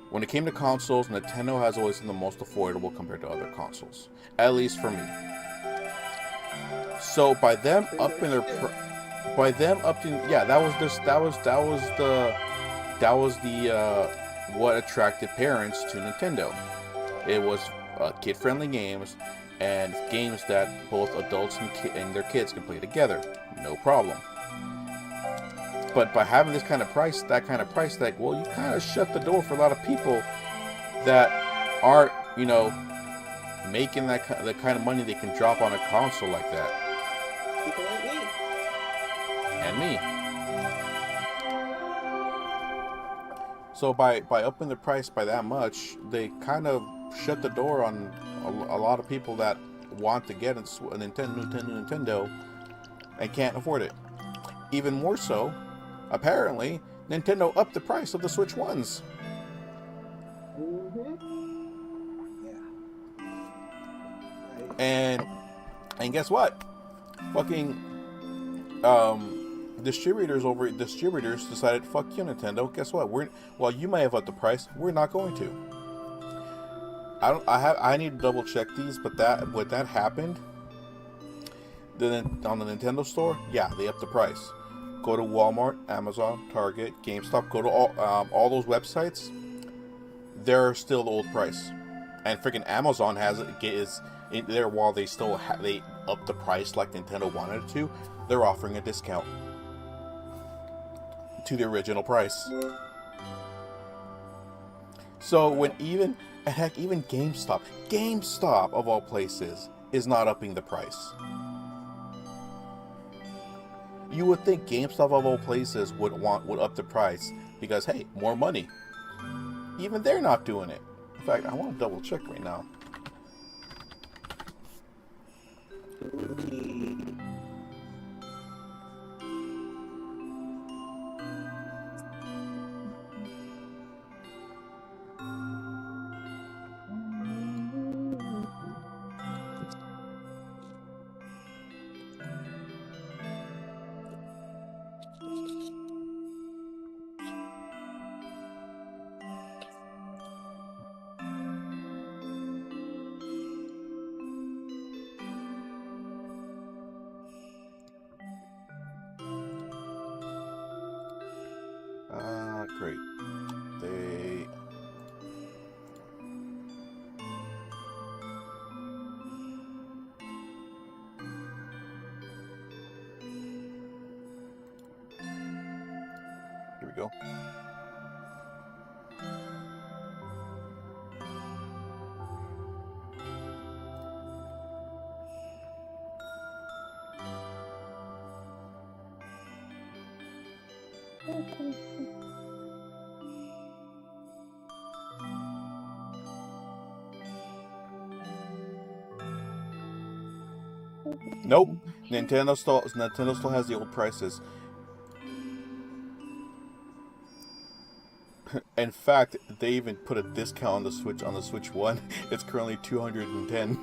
When it came to consoles, Nintendo has always been the most affordable compared to other consoles, at least for me. So by them upping what attracted parents to Nintendo. It was kid-friendly games and games that both adults and their kids can play together, no problem. But by having that kind of price tag, well, you kind of shut the door for a lot of people that aren't, making the kind of money they can drop on a console like that. People like me. And me. So by upping the price by that much, they kind of shut the door on a lot of people that want to get a Nintendo and can't afford it. Even more so, apparently, Nintendo upped the price of the Switch 1s. Yeah. And guess what? Fucking distributors decided, fuck you, Nintendo. Guess what? You may have upped the price. We're not going to. I need to double check these, but when that happened, on the Nintendo store, yeah, they upped the price. Go to Walmart, Amazon, Target, GameStop. Go to all those websites. They're still the old price, and freaking Amazon is in there while they still they up the price like Nintendo wanted it to. They're offering a discount to the original price. So when even GameStop of all places is not upping the price. You would think GameStop of all places would up the price because, hey, more money. Even they're not doing it. In fact, I want to double check right now. go. Nope. Nintendo still has the old prices. In fact, they even put a discount on the Switch 1. It's currently $210.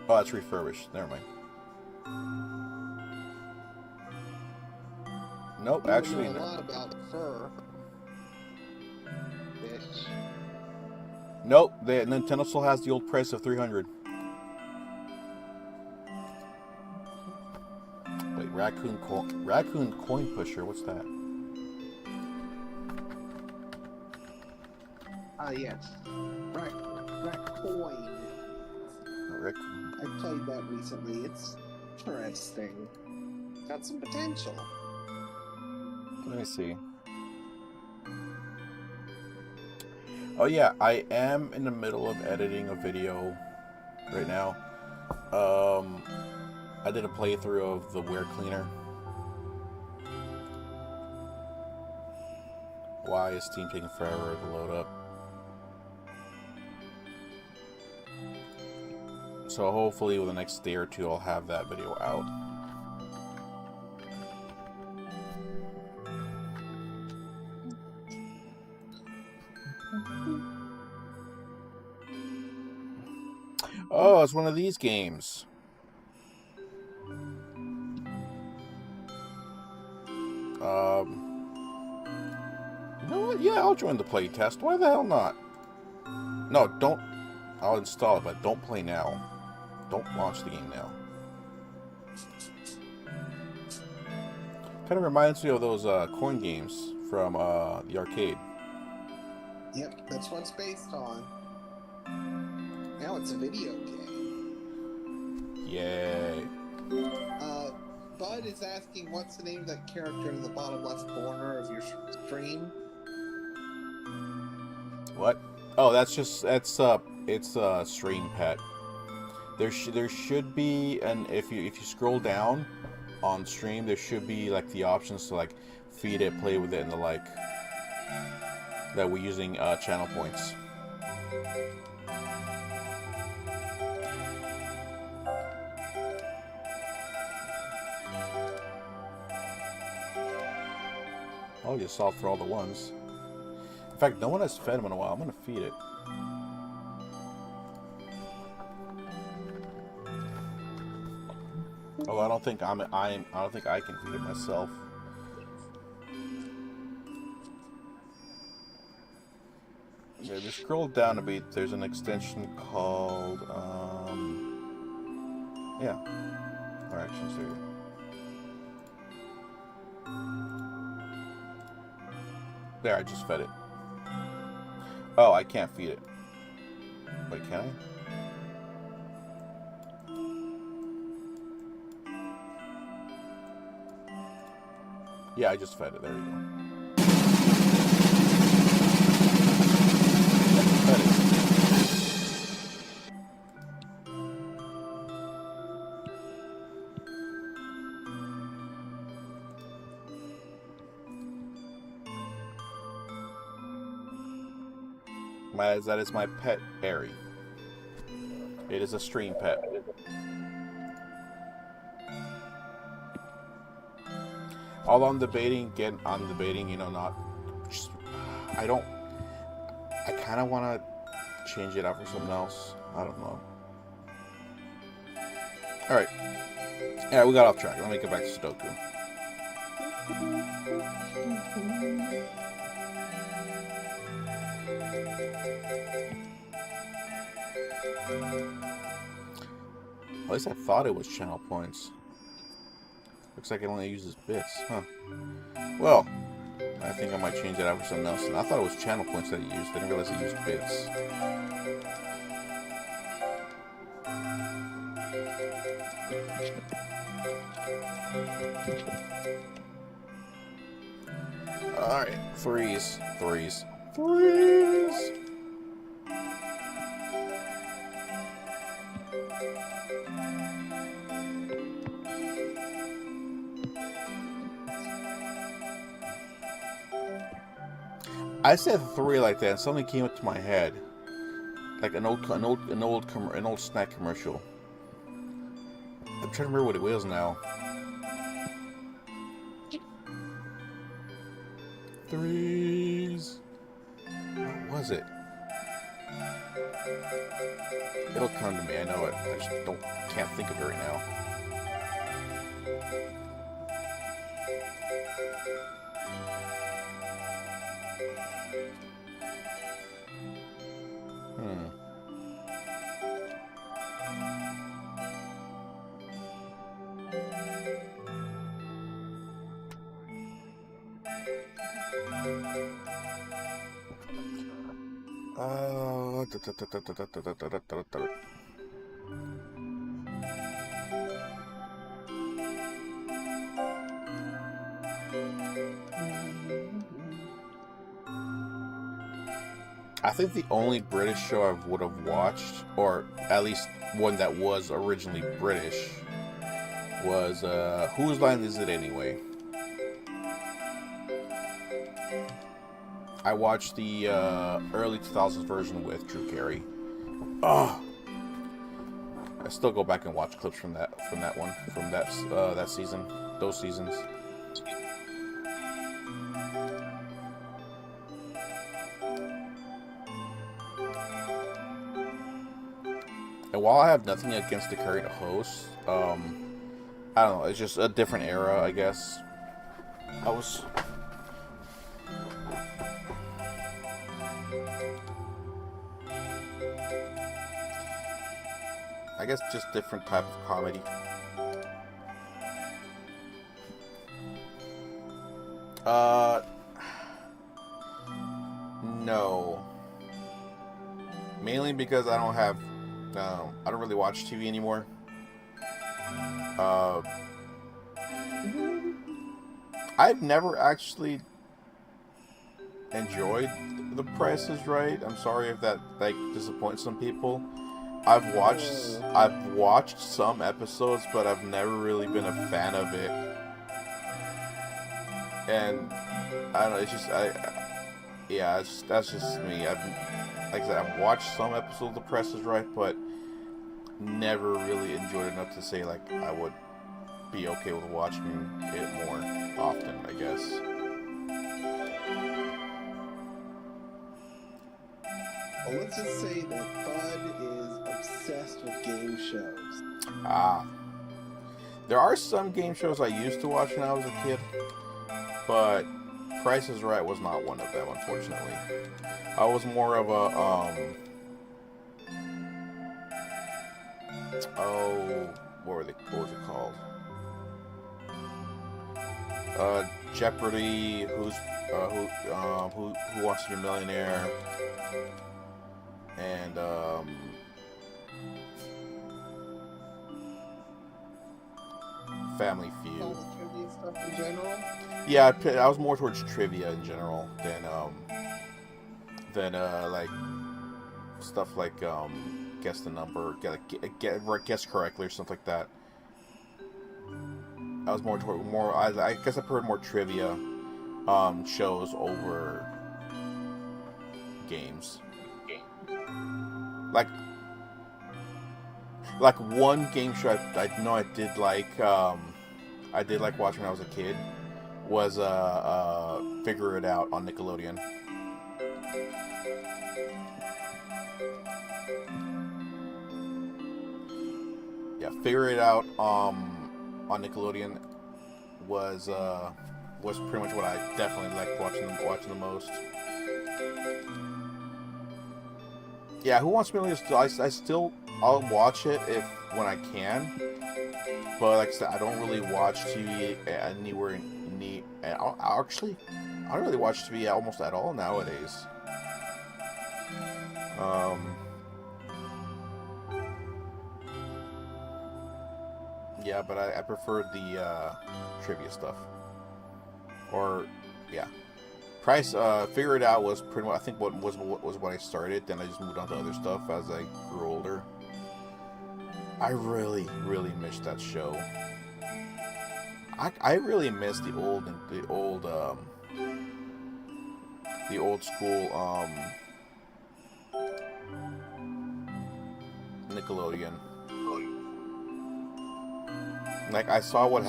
Oh, that's refurbished. Never mind. Nope, actually. I know a lot about fur. Bitch. Nope, Nintendo still has the old price of $300. Wait, Raccoon Coin Pusher. What's that? Yes. Raccoon. I played that recently. It's interesting. Got some potential. Let me see. Oh yeah, I am in the middle of editing a video right now. I did a playthrough of the Wear Cleaner. Why is Steam taking forever to load up? So hopefully within the next day or two I'll have that video out. Oh, it's one of these games. You know what? Yeah, I'll join the playtest. Why the hell not? No, don't. I'll install it, but don't play now. Don't launch the game now. Kind of reminds me of those coin games from the arcade. Yep, that's what it's based on. Now it's a video game. Yay. Bud is asking what's the name of that character in the bottom left corner of your stream? What? Oh, it's a stream pet. There should be, and if you scroll down on stream, there should be like the options to like feed it, play with it, and the like. That we're using channel points. I'll just solve for all the ones. In fact, no one has fed him in a while. I'm gonna feed it. Oh, I don't think I don't think I can feed it myself. Yeah, just scroll down a bit. There's an extension called yeah. Or actions here. There, I just fed it. Oh, I can't feed it. Wait, can I? Yeah, I just fed it. There you go. Fed it. That is my pet, Airy. It is a stream pet. All I'm debating, you know, not... Just, I kind of want to change it out for something else. I don't know. Alright. Yeah, we got off track. Let me get back to Sudoku. At least I thought it was channel points. Looks like it only uses bits, huh? Well, I think I might change that out for something else. And I thought it was channel points that it used. I didn't realize it used bits. Alright, threes. I said three like that, and something came up to my head, like an old snack commercial. I'm trying to remember what it was now. Threes. What was it? It'll come to me. I know it. I just can't think of it right now. I think the only British show I would have watched, or at least one that was originally British, was Whose Line Is It Anyway? I watched the early 2000s version with Drew Carey. Oh, I still go back and watch clips from that season, those seasons. And while I have nothing against the current host, I don't know, it's just a different era, I guess. I guess just different type of comedy. No. Mainly because I don't really watch TV anymore. I've never actually enjoyed The Price is Right. I'm sorry if that disappoints some people. I've watched some episodes, but I've never really been a fan of it. And I don't know, it's just that's just me. Like I said, I've watched some episodes of The Price is Right, but never really enjoyed enough to say like I would be okay with watching it more often, I guess. Well, let's just say that Bud is obsessed with game shows. There are some game shows I used to watch when I was a kid, but Price is Right was not one of them, unfortunately. I was more of a what was it called? Jeopardy. Who Wants to Be a Millionaire? And Family Feud. All the trivia stuff in general. Yeah, I was more towards trivia in general than like stuff like guess the number, guess correctly or something like that. I was more toward I guess I preferred more trivia shows over games. Like one game show I know I did like watching when I was a kid was Figure It Out on Nickelodeon. Yeah, Figure It Out on Nickelodeon was pretty much what I definitely liked watching the most. Yeah, Who Wants to Be a Millionaire? I'll watch it when I can, but like I said, I don't really watch TV anywhere neat. I don't really watch TV almost at all nowadays. Yeah, but I prefer the trivia stuff. Or, yeah. Price, Figure It Out was pretty much, I think, what was when I started. Then I just moved on to other stuff as I grew older. I really, really missed that show. I really miss the old school Nickelodeon. Like I saw what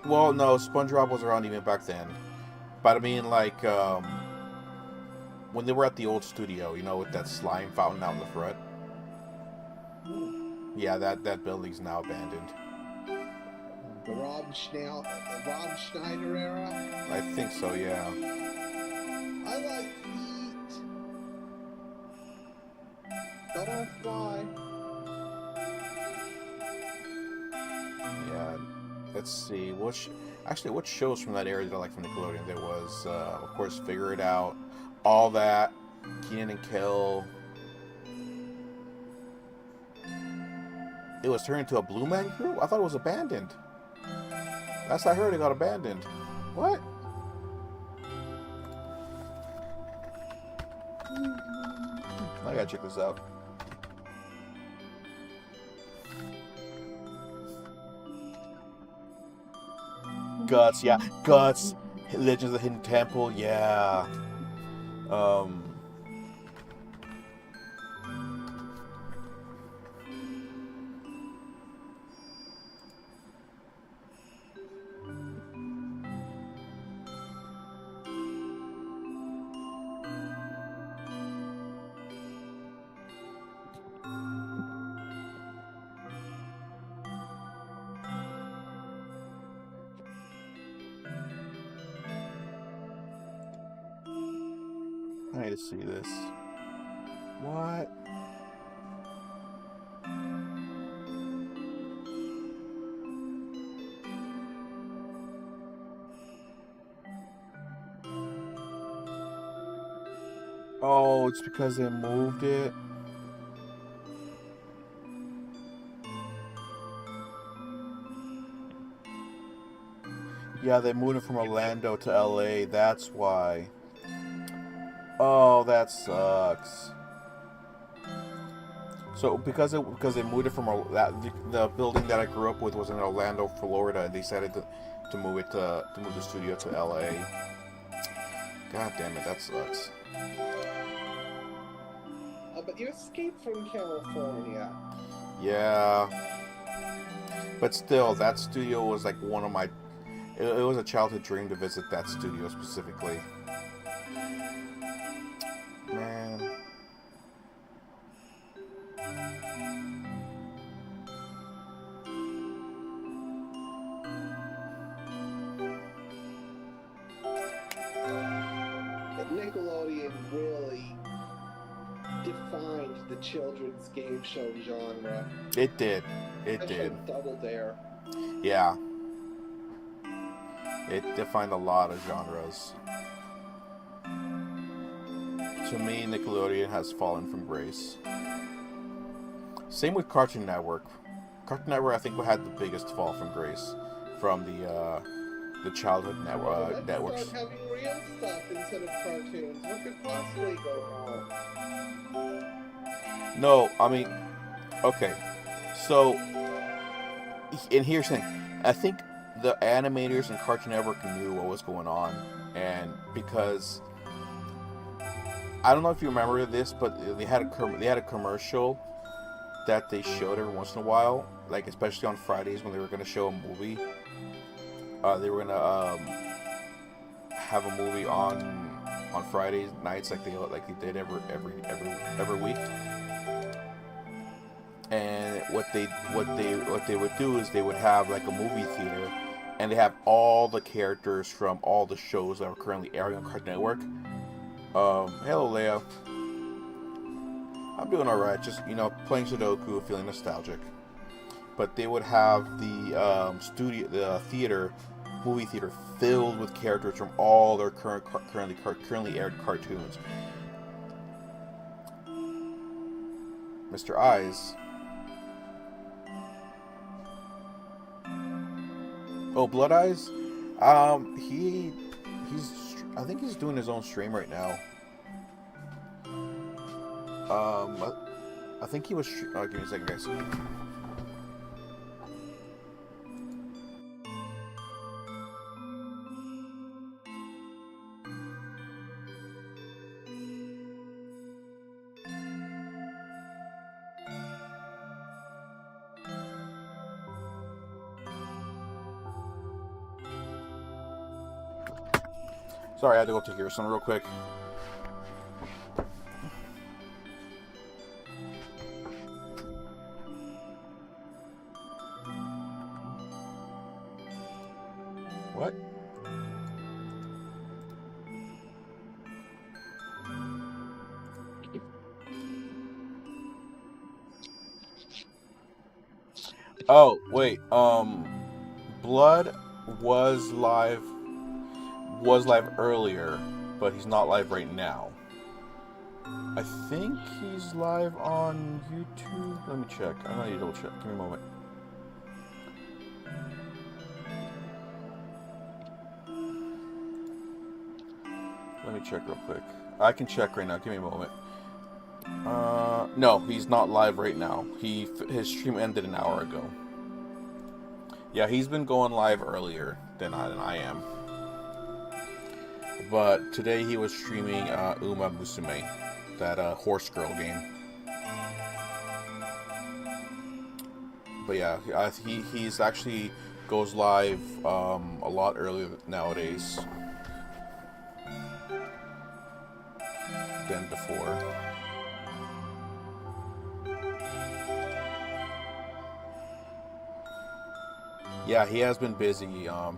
well, no, SpongeBob was around even back then, but I mean like when they were at the old studio, you know, with that slime fountain out in the front. Yeah, that building's now abandoned. The Rob Schneider era? I think so, yeah. I like feet. They don't fly. Yeah. Let's see. What shows from that era did I like from Nickelodeon? There was, of course, Figure It Out, All That, Kenan and Kel. It was turned into a Blue Man Group? I thought it was abandoned. Last I heard, it got abandoned. What? I gotta check this out. Guts, yeah. Guts. Legends of the Hidden Temple, yeah. I need to see this. What? Oh, it's because they moved it. Yeah, they moved it from Orlando to LA. That's why. Oh, that sucks. So because they moved it from the building that I grew up with was in Orlando, Florida, and they decided to move the studio to LA. God damn it, that sucks. But you escaped from California. Yeah. But still, that studio was like one of my. It was a childhood dream to visit that studio specifically. Man. Nickelodeon really defined the children's game show genre. It did. It Especially did. Double Dare. Yeah. It defined a lot of genres. To me, Nickelodeon has fallen from grace. Same with Cartoon Network. Cartoon Network, I think, had the biggest fall from grace from the childhood networks. Let's start having real stuff instead of cartoons. What could possibly go wrong? No, I mean, okay. So, and here's the thing. I think the animators and Cartoon Network knew what was going on, and because I don't know if you remember this, but they had a commercial that they showed every once in a while, like especially on Fridays when they were going to show a movie. They were going to have a movie on Friday nights, like they did every week. And what they would do is they would have like a movie theater, and they have all the characters from all the shows that are currently airing on Cartoon Network. Hello, Leia. I'm doing alright, just, playing Sudoku, feeling nostalgic. But they would have the movie theater filled with characters from all their currently aired cartoons. Mr. Eyes. Oh, Blood Eyes? He I think he's doing his own stream right now. I think he was. Oh, give me a second, guys. Sorry, I had to go take care of something real quick. What? Oh, wait. Blood was live earlier, but he's not live right now. I think he's live on YouTube. Let me check. I'm gonna need to double check. Give me a moment. Let me check real quick. I can check right now. Give me a moment. No, he's not live right now. His stream ended an hour ago. Yeah, he's been going live earlier than I am. But today he was streaming Uma Musume, that horse girl game. But yeah, he's actually goes live a lot earlier nowadays than before. Yeah, he has been busy.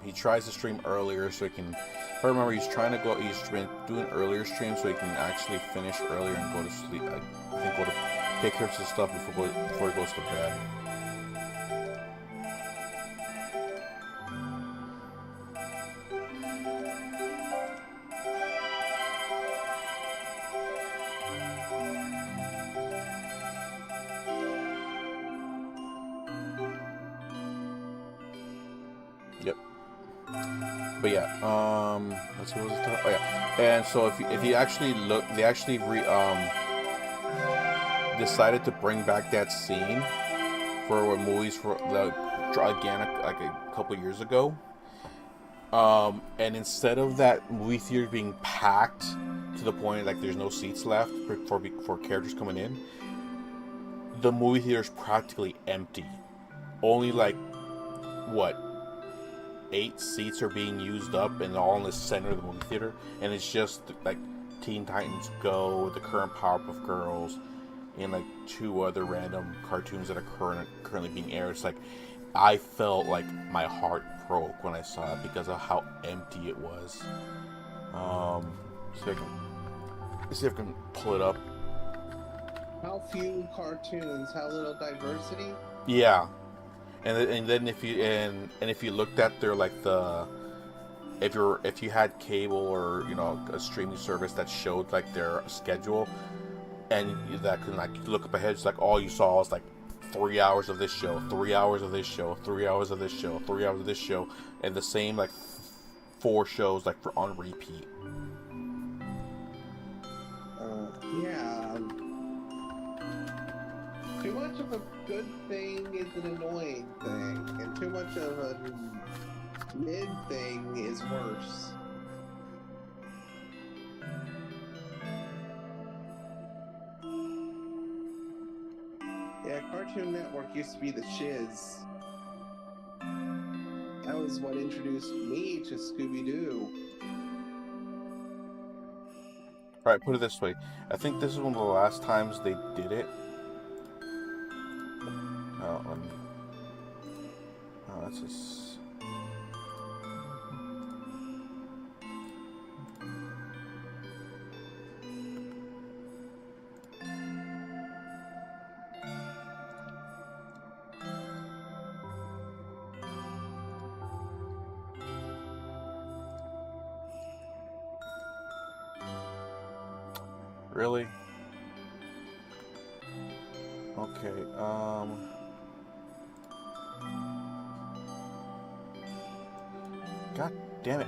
He tries to stream earlier so he can. If I remember, he's doing earlier streams so he can actually finish earlier and go to sleep. I think go to take care of some stuff before he goes to bed. Yep. But yeah, let's see what was it. Oh yeah, and so if you actually look, they actually decided to bring back that scene for movies for again like a couple years ago. And instead of that movie theater being packed to the point like there's no seats left for characters coming in, the movie theater is practically empty. Only like what? 8 seats are being used up, and all in the center of the movie theater, and it's just like Teen Titans Go, the current Powerpuff Girls, and like 2 other random cartoons that are currently being aired. It's like I felt like my heart broke when I saw it because of how empty it was. See if I can pull it up. How few cartoons, how little diversity? Yeah. And then if you looked at their like if you had cable or a streaming service that showed like their schedule, and that could like look up ahead, it's like all you saw was like 3 hours of this show, 3 hours of this show, 3 hours of this show, 3 hours of this show, and the same like 4 shows like on repeat. Yeah. Too much of a good thing is an annoying thing, and too much of a mid thing is worse. Yeah, Cartoon Network used to be the shiz. That was what introduced me to Scooby-Doo. Alright, put it this way. I think this is one of the last times they did it. That's just... Really? Okay, God damn it.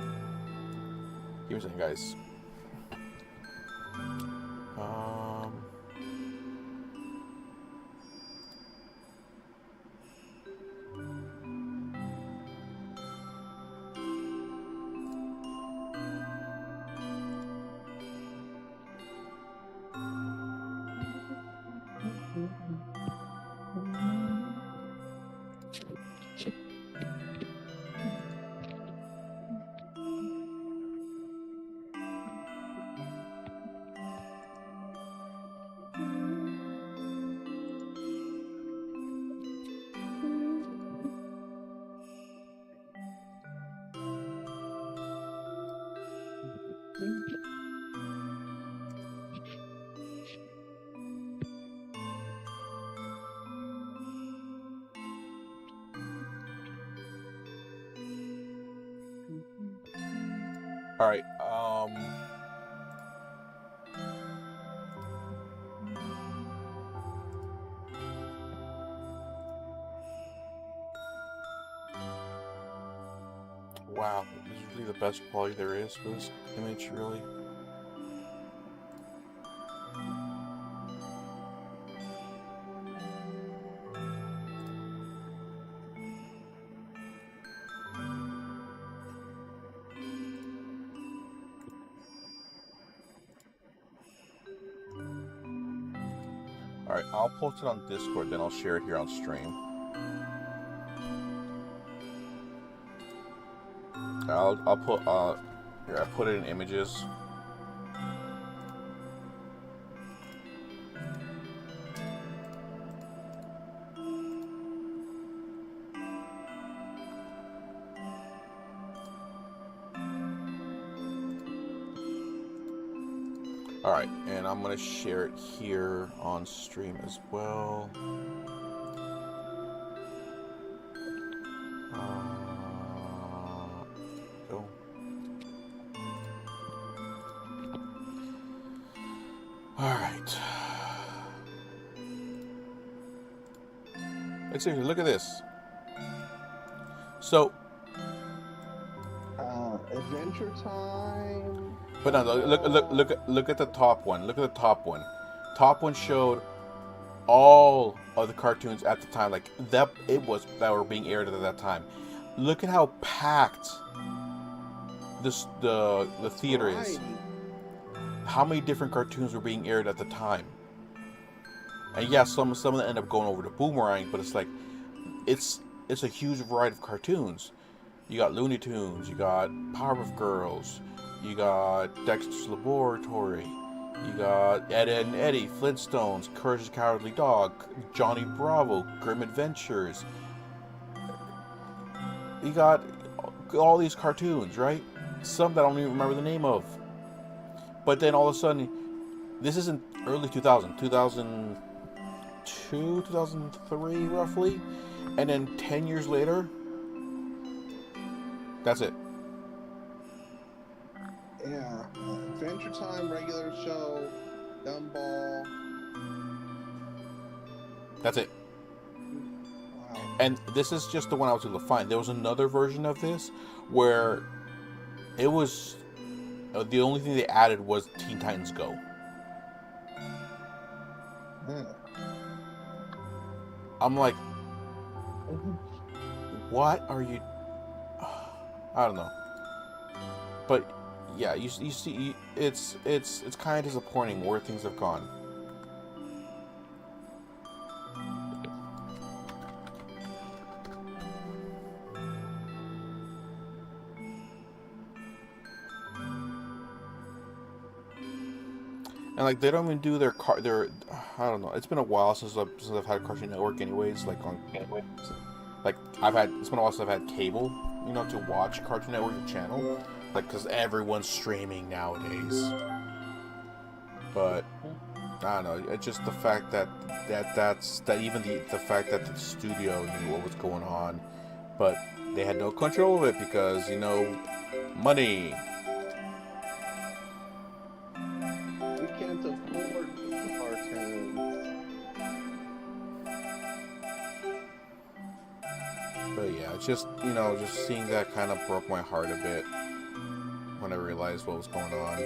Give me a second, guys. All right. Wow, this is really the best quality there is for this image, really. Alright, I'll post it on Discord, then I'll share it here on stream. I'll put here, I put it in images. Alright, and I'm gonna share it here on stream as well. Go. Alright. Let's see, look at this. So Adventure Time. but no, look at the top one. Look at the top one. Top one showed all of the cartoons at the time, like that were being aired at that time. Look at how packed the theater is. How many different cartoons were being aired at the time? And yeah, some of them end up going over to Boomerang, but it's like it's a huge variety of cartoons. You got Looney Tunes, you got Powerpuff Girls, you got Dexter's Laboratory, you got Ed, Edd and Eddy, Flintstones, Courage the Cowardly Dog, Johnny Bravo, Grim Adventures. You got all these cartoons, right? Some that I don't even remember the name of. But then all of a sudden, this isn't early 2000, 2002, 2003 roughly. And then 10 years later, that's it. Yeah, Adventure Time, regular show, Gumball. That's it. Wow. And this is just the one I was able to find. There was another version of this where it was the only thing they added was Teen Titans Go. Yeah. I'm like, what are you? I don't know. But yeah, you see, it's kind of disappointing where things have gone. And like they don't even do their I don't know. It's been a while since I've had Cartoon Network, anyways. Like it's been a while since I've had cable, you know, to watch Cartoon Network channel, like because everyone's streaming nowadays. But I don't know. It's just the fact that even the fact that the studio knew what was going on, but they had no control of it because, you know, money. We can't afford cartoons. But yeah, it's just, you know, just seeing that kind of broke my heart a bit. when I realized what was going on.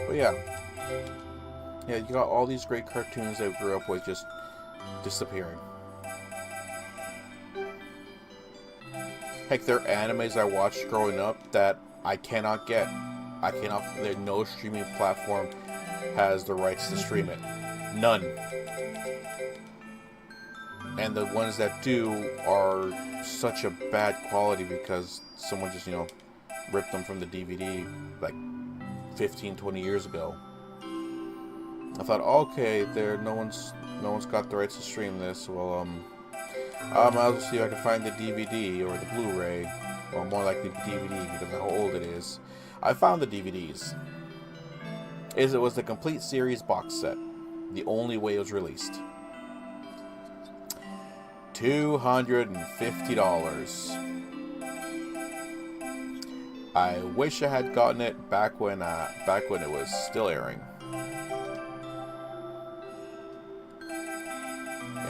But yeah, you got all these great cartoons that I grew up with just disappearing. Heck, there are animes I watched growing up that I cannot get. There's no streaming platform has the rights to stream it. None. And the ones that do are such a bad quality because someone just, ripped them from the DVD like 15, 20 years ago. I thought, okay, no one's got the rights to stream this. Well, I might as well see if I can find the DVD or the Blu-ray, or more likely DVD because of how old it is. I found the DVDs. It was the complete series box set. The only way it was released. $250. I wish I had gotten it back when it was still airing.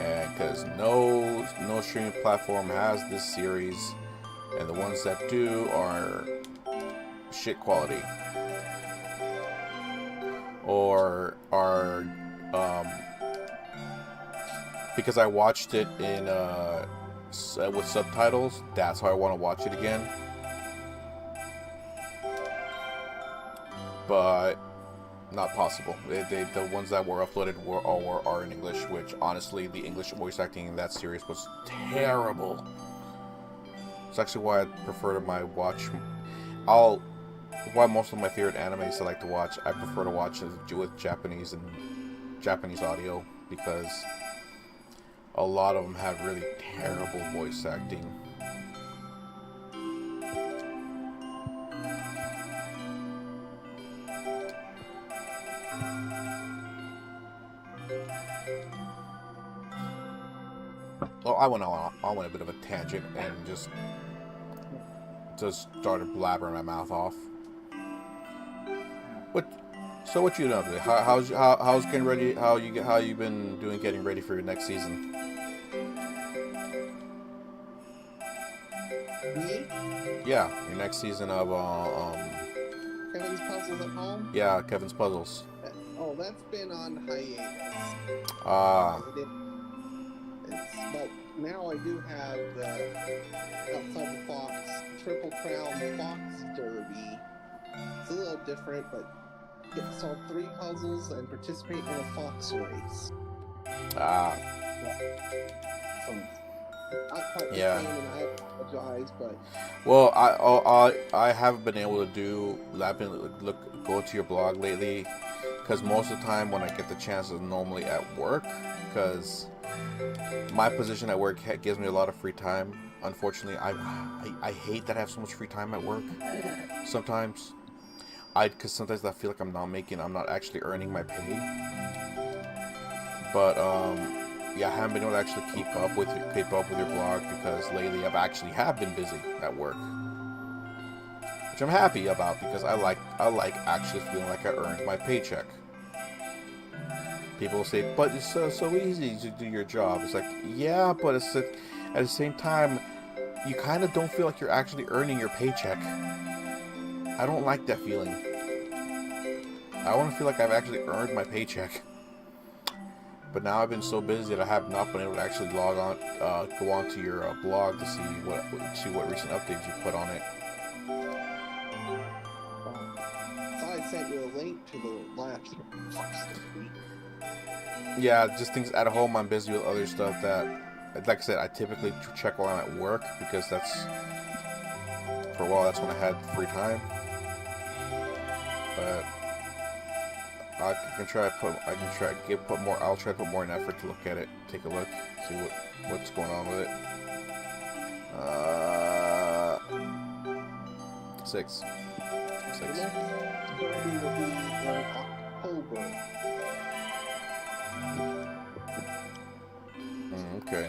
Yeah, because no streaming platform has this series, and the ones that do are shit quality, or are because I watched it in with subtitles. That's how I want to watch it again. But not possible. The ones that were uploaded are in English, which honestly, the English voice acting in that series was terrible. It's actually why I prefer to why most of my favorite animes I like to watch, I prefer to watch it with Japanese audio, because a lot of them have really terrible voice acting. Well, I went on a bit of a tangent and just started blabbering my mouth off. What you doing? How's getting ready? How you been doing getting ready for your next season? Me? Yeah, your next season of Kevin's Puzzles at Home? Yeah, Kevin's Puzzles. Oh, that's been on hiatus. But now I do have the Outside the Fox Triple Crown Fox Derby. It's a little different, but get to solve 3 puzzles and participate in a fox race. Ah. Not quite the Yeah. same, and I apologize, but Well, I haven't been able to do. I've been go to your blog lately, because most of the time when I get the chance is normally at work, because my position at work gives me a lot of free time. Unfortunately, I hate that I have so much free time at work. Sometimes, because sometimes I feel like I'm not actually earning my pay. But yeah, I haven't been able to actually keep up with your blog, because lately have been busy at work, which I'm happy about, because I like actually feeling like I earned my paycheck. People say, but it's so easy to do your job. It's like, yeah, but at the same time, you kind of don't feel like you're actually earning your paycheck. I don't like that feeling. I want to feel like I've actually earned my paycheck. But now I've been so busy that I have not been able to actually go onto your blog to see what recent updates you put on it. so I sent you a link to the last Fox Derby. Yeah, just things at home. I'm busy with other stuff that, like I said, I typically check while I'm at work, because for a while that's when I had free time. But I'll try to put more in effort to look at it, take a look, see what's going on with it. 6. The next derby will be in October. Okay.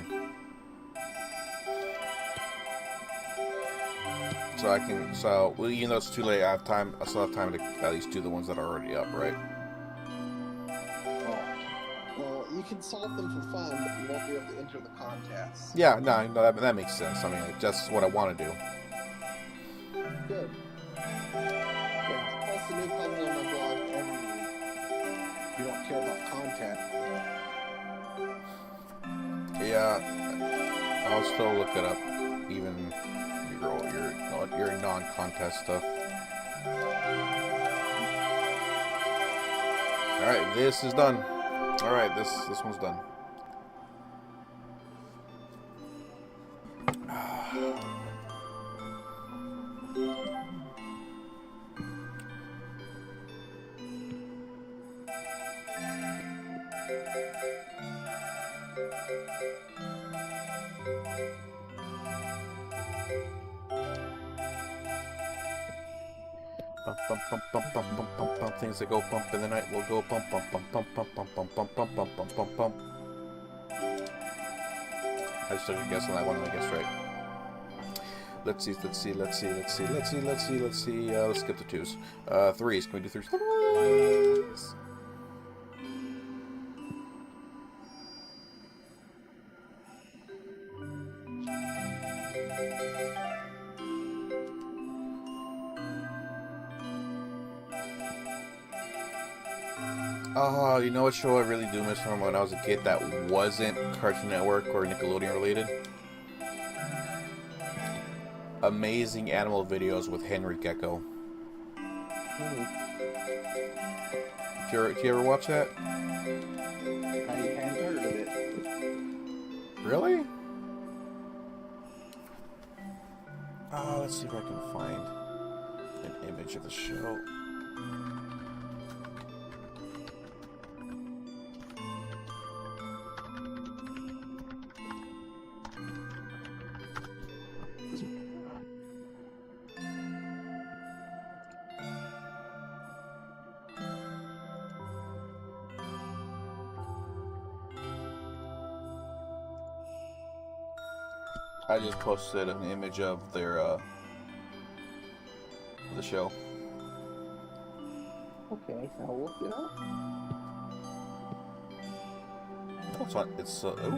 So I can, so well, even though it's too late, I still have time to at least do the ones that are already up, right? Oh. Well, you can solve them for fun, but you won't be able to enter the contest. Yeah, no, that makes sense. I mean, that's what I want to do. Good. Yeah, post a new puzzle on my blog every week. You don't care about content. Yeah, I'll still look it up, even your non-contest stuff. All right, this is done. All right, this one's done. Bump, bump, bump, bump, bump, bump, bump, bump. Things that go bump in the night will go bump, bump, bump, bump, bump, bump, bump, bump, bump, bump, bump, bump, bump. I just took a guess on that one, and I guessed right. Let's see. Let's skip the twos. Threes. Can we do threes? Threes. Oh, you know what show I really do miss from when I was a kid that wasn't Cartoon Network or Nickelodeon related? Amazing Animal Videos with Henry Gecko. Did you ever watch that? I hadn't heard of it. Really? Let's see if I can find an image of the show. I just posted an image of their the show. Okay, I'll look it up. Oh,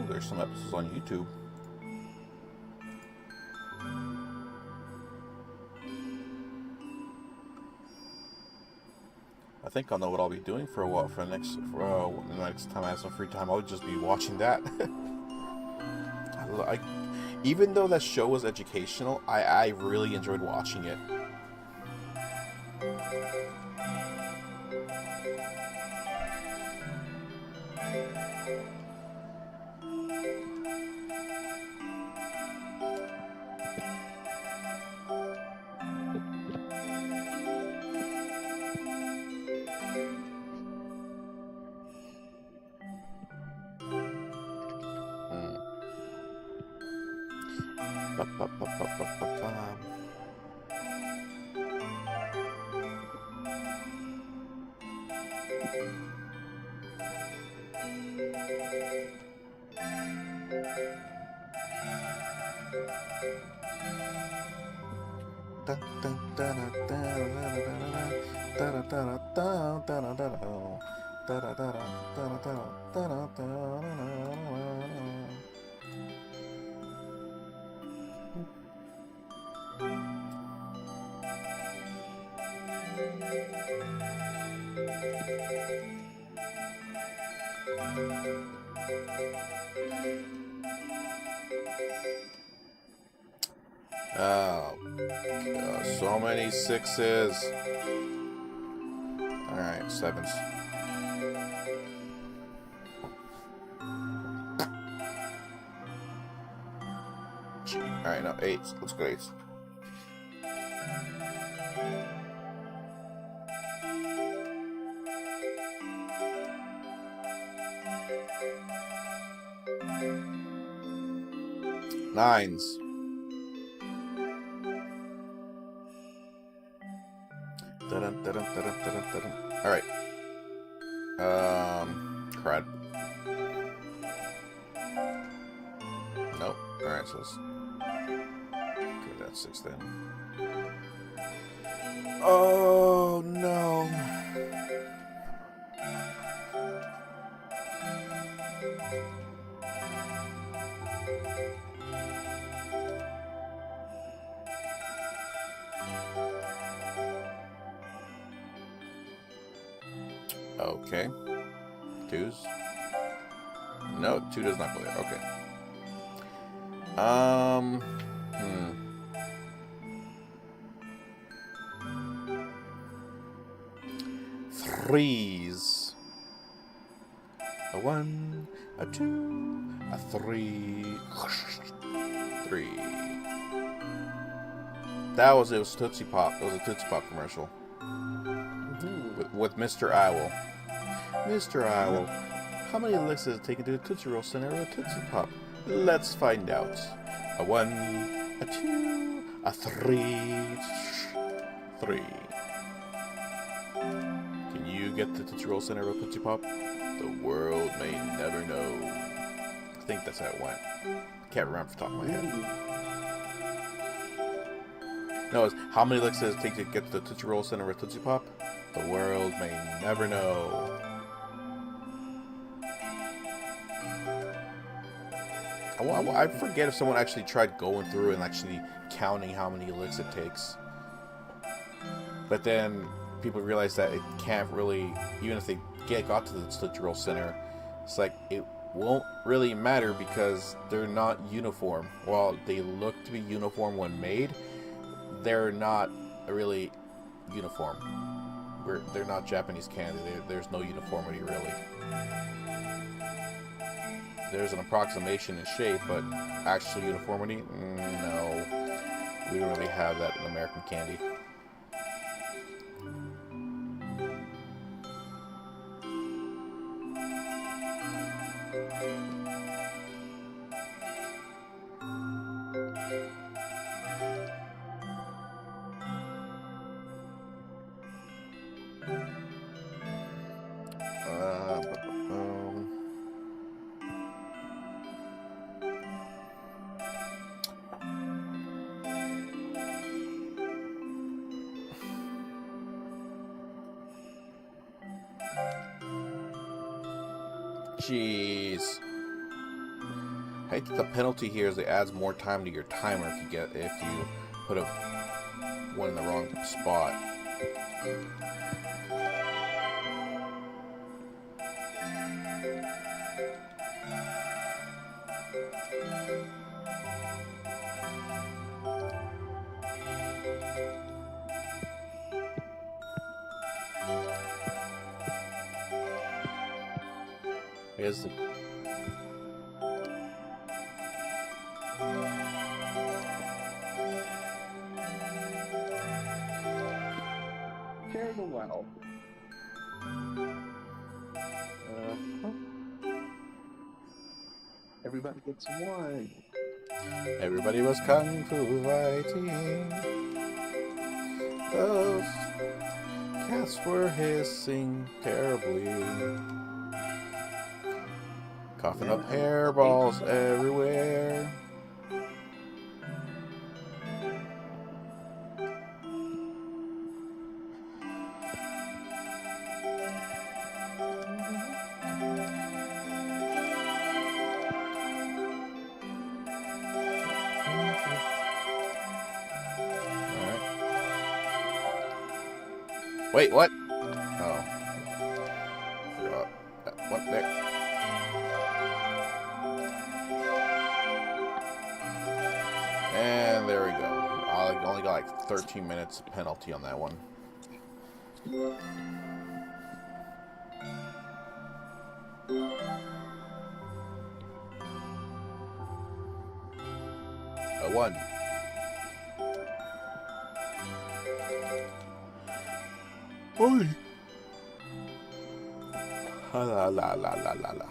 there's some episodes on YouTube. I think I'll know what I'll be doing for a while the next time I have some free time. I'll just be watching that. Even though that show was educational, I really enjoyed watching it. Oh, God, so many sixes. Alright, sevens. Alright, no, eights. Let's go eights. Nines. Alright. Crud. Nope. Alright, so let's... Okay, that's 6 then. Oh no. Okay. Twos. No, two does not go there. Okay. Threes. A one, a two, a three. Three. That was it. Was Tootsie Pop. It was a Tootsie Pop commercial with Mr. Owl. Mr. Owl, how many licks does it take to do a Tootsie Roll Center or a Tootsie Pop? Let's find out. A one, a two, a three. Three. Can you get the Tootsie Roll Center or a Tootsie Pop? The world may never know. I think that's how it went. Can't remember off the top of my head. No, it's how many licks does it take to get the Tootsie Roll Center or a Tootsie Pop? The world may never know. I forget if someone actually tried going through and actually counting how many licks it takes. But then people realize that it can't really, even if they got to the Tootsie Roll Center, it's like it won't really matter because they're not uniform. While they look to be uniform when made, they're not really uniform. They're not Japanese candy. There's no uniformity really. There's an approximation in shape, but actual uniformity, no. We don't really have that in American candy. Jeez. I think the penalty here is it adds more time to your timer if you put one in the wrong spot. Here's the well. Everybody gets one. Everybody was kung fu fighting. Those cats were hissing terribly, coughing up hairballs everywhere. Wait, what? Oh. Forgot. What there? And there we go. I only got like 13 minutes penalty on that one. A one. Oi. La la la la la la.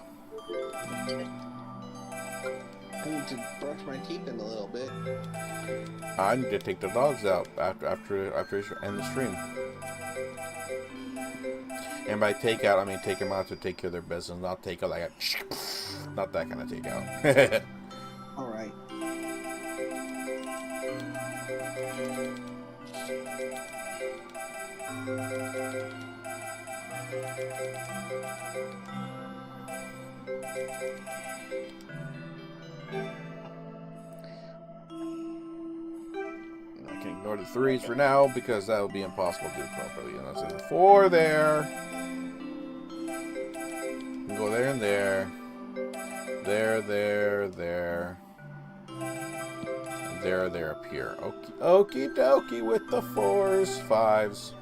I need to brush my teeth in a little bit. I need to take the dogs out after I end the stream. And by take out, I mean take them out to take care of their business, not take out like a not that kind of take out. All right. I can ignore the 3s for now because that would be impossible to do properly. And that's a 4 there. You can go there and there. There, there, there. There up here. Okie dokie with the 4s, 5s.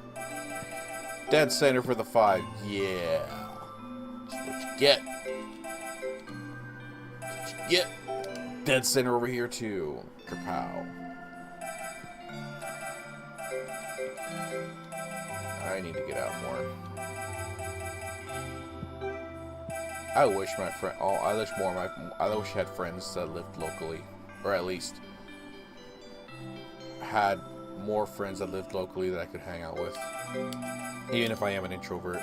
Dead center for the 5. Yeah. That's what you get. That's what you get. Dead center over here too. Kapow. I need to get out more. I wish my friend. Oh, I wish more. I wish I had friends that lived locally, or at least had more friends that lived locally that I could hang out with, even if I am an introvert.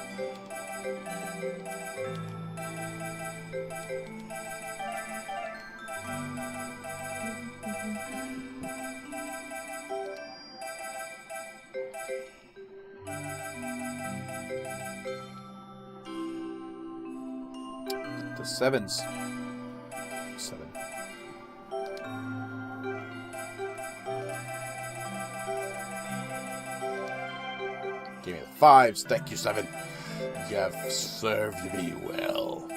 The 7s. 7. Give me the 5s. Thank you, 7. You have served me well.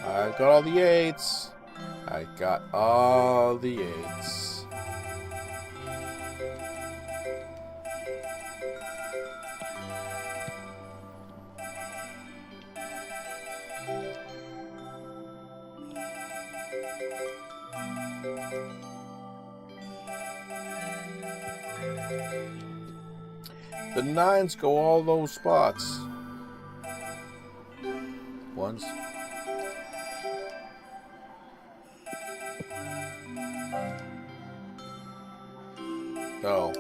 I got all the 8s. I got all the 8s. The 9s go all those spots. 1s. Oh.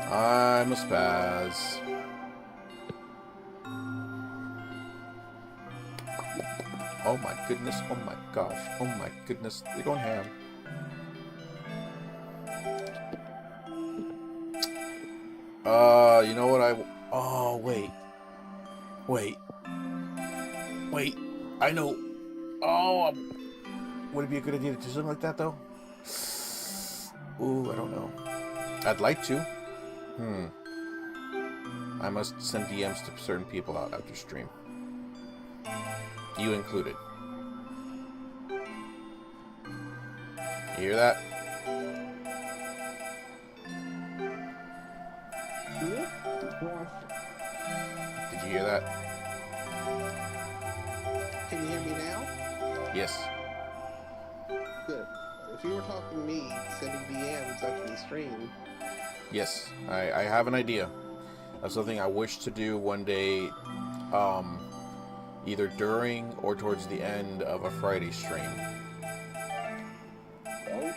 I'm a spaz. Oh my goodness. Oh my gosh. Oh my goodness. They're going ham. You know what oh, wait. Wait. I know. Oh, would it be a good idea to do something like that, though? Ooh, I don't know. I'd like to. I must send DMs to certain people out after stream. You included. You hear that? Did you hear that? Can you hear me now? Yes. Good. If you were talking to me, sending DMs after the stream. Yes, I have an idea of something I wish to do one day, either during or towards the end of a Friday stream. Oh?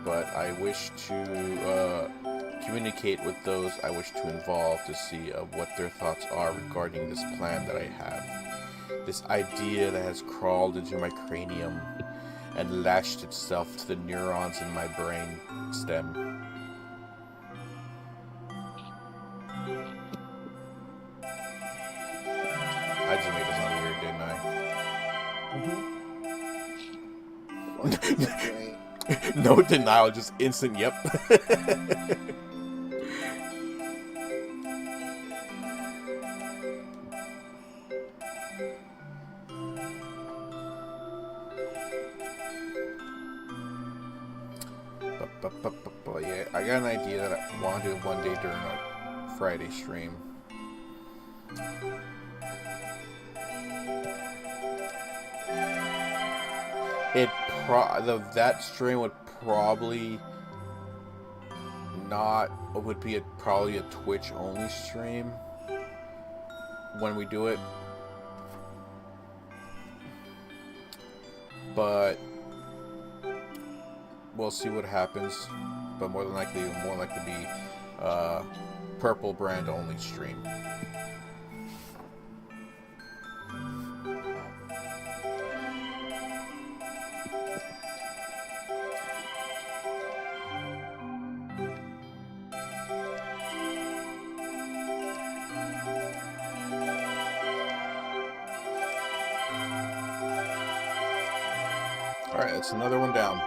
But I wish to communicate with those I wish to involve to see what their thoughts are regarding this plan that I have. This idea that has crawled into my cranium and lashed itself to the neurons in my brain stem. I just made this sound weird, didn't I? No denial, just instant yep. Yeah, I got an idea that I want to do one day during a Friday stream. That stream would probably not, would be probably a Twitch only stream when we do it. but we'll see what happens. But more than likely, more likely to be purple brand only stream. Alright, that's another one down.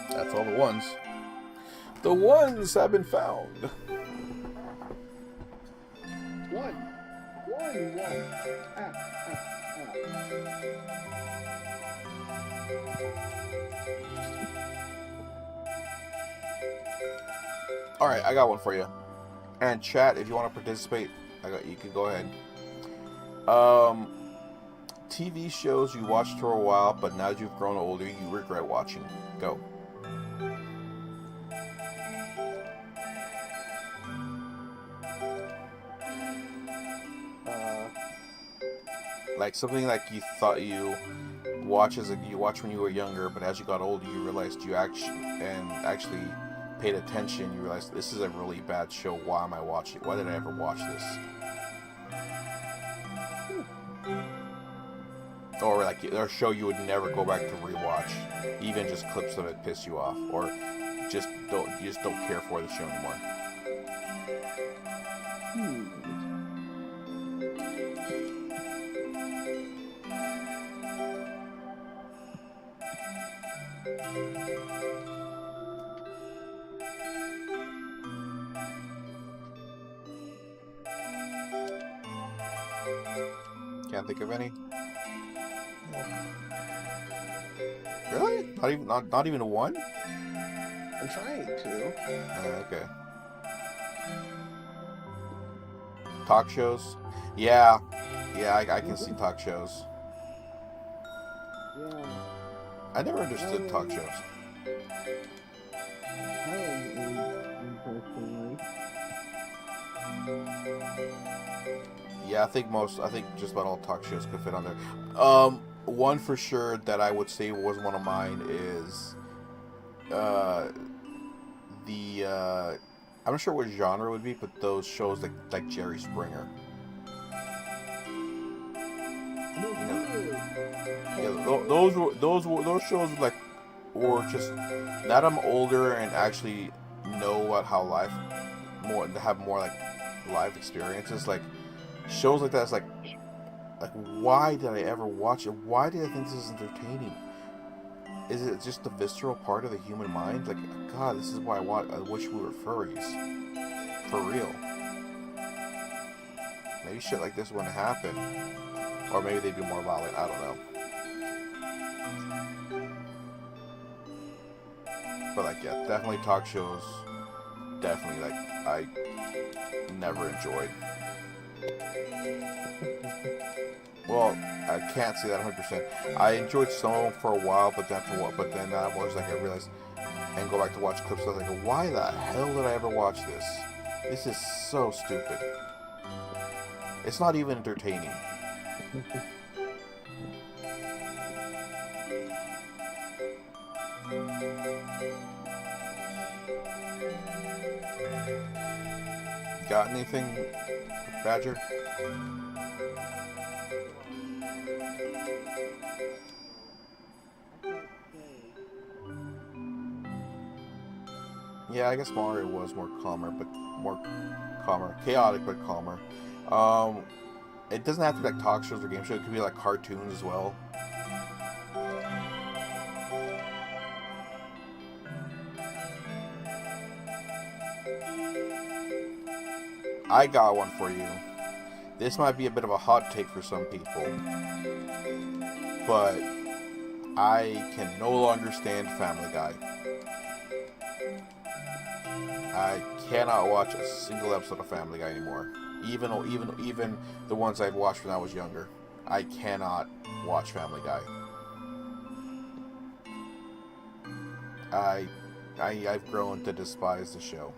That's all the ones. The ones have been found. One. Ah. All right, I got one for you. And chat, if you want to participate, you can go ahead. TV shows you watched for a while, but now that you've grown older, you regret watching. Go. Like something like you thought you watched when you were younger, but as you got older, you realized you actually paid attention. You realized this is a really bad show. Why am I watching? Why did I ever watch this? Or like a show you would never go back to rewatch, even just clips of it piss you off, or you just don't care for the show anymore. Can't think of any. Really? Not even one? I'm trying to. Okay. Talk shows? Yeah, I can see talk shows. Yeah. I never understood talk shows. Yeah, I think just about all talk shows could fit on there. One for sure that I would say was one of mine is I'm not sure what genre it would be, but those shows like Jerry Springer. Those shows were just now that I'm older and actually know what how life have more like life experiences, like shows like that. It's like why did I ever watch it? Why did I think this is entertaining? Is it just the visceral part of the human mind? Like, God, this is why I wish we were furries. For real. Maybe shit like this wouldn't happen. Or maybe they'd be more violent. I don't know. But like, yeah, definitely talk shows. Definitely, like, I never enjoyed. Well, I can't say that 100%. I enjoyed some of them for a while, but then I was like, I realized, and go back to watch clips. I was like, why the hell did I ever watch this? This is so stupid. It's not even entertaining. Got anything, Badger? Yeah, I guess Mario was more chaotic, but calmer. It doesn't have to be like talk shows or game shows. It could be like cartoons as well. I got one for you. This might be a bit of a hot take for some people, but I can no longer stand Family Guy. I cannot watch a single episode of Family Guy anymore. Even the ones I'd watched when I was younger. I cannot watch Family Guy. I've grown to despise the show.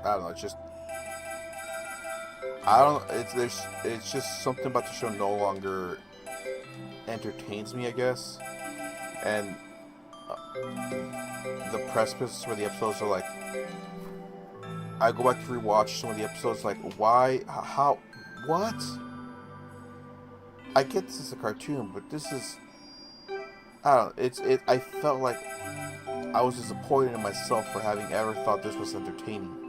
I don't know. It's just It's just something about the show no longer entertains me, I guess. And the precipice where the episodes are like, I go back to rewatch some of the episodes, like, why, how, what? I get this is a cartoon, but this is, I don't know, I felt like I was disappointed in myself for having ever thought this was entertaining.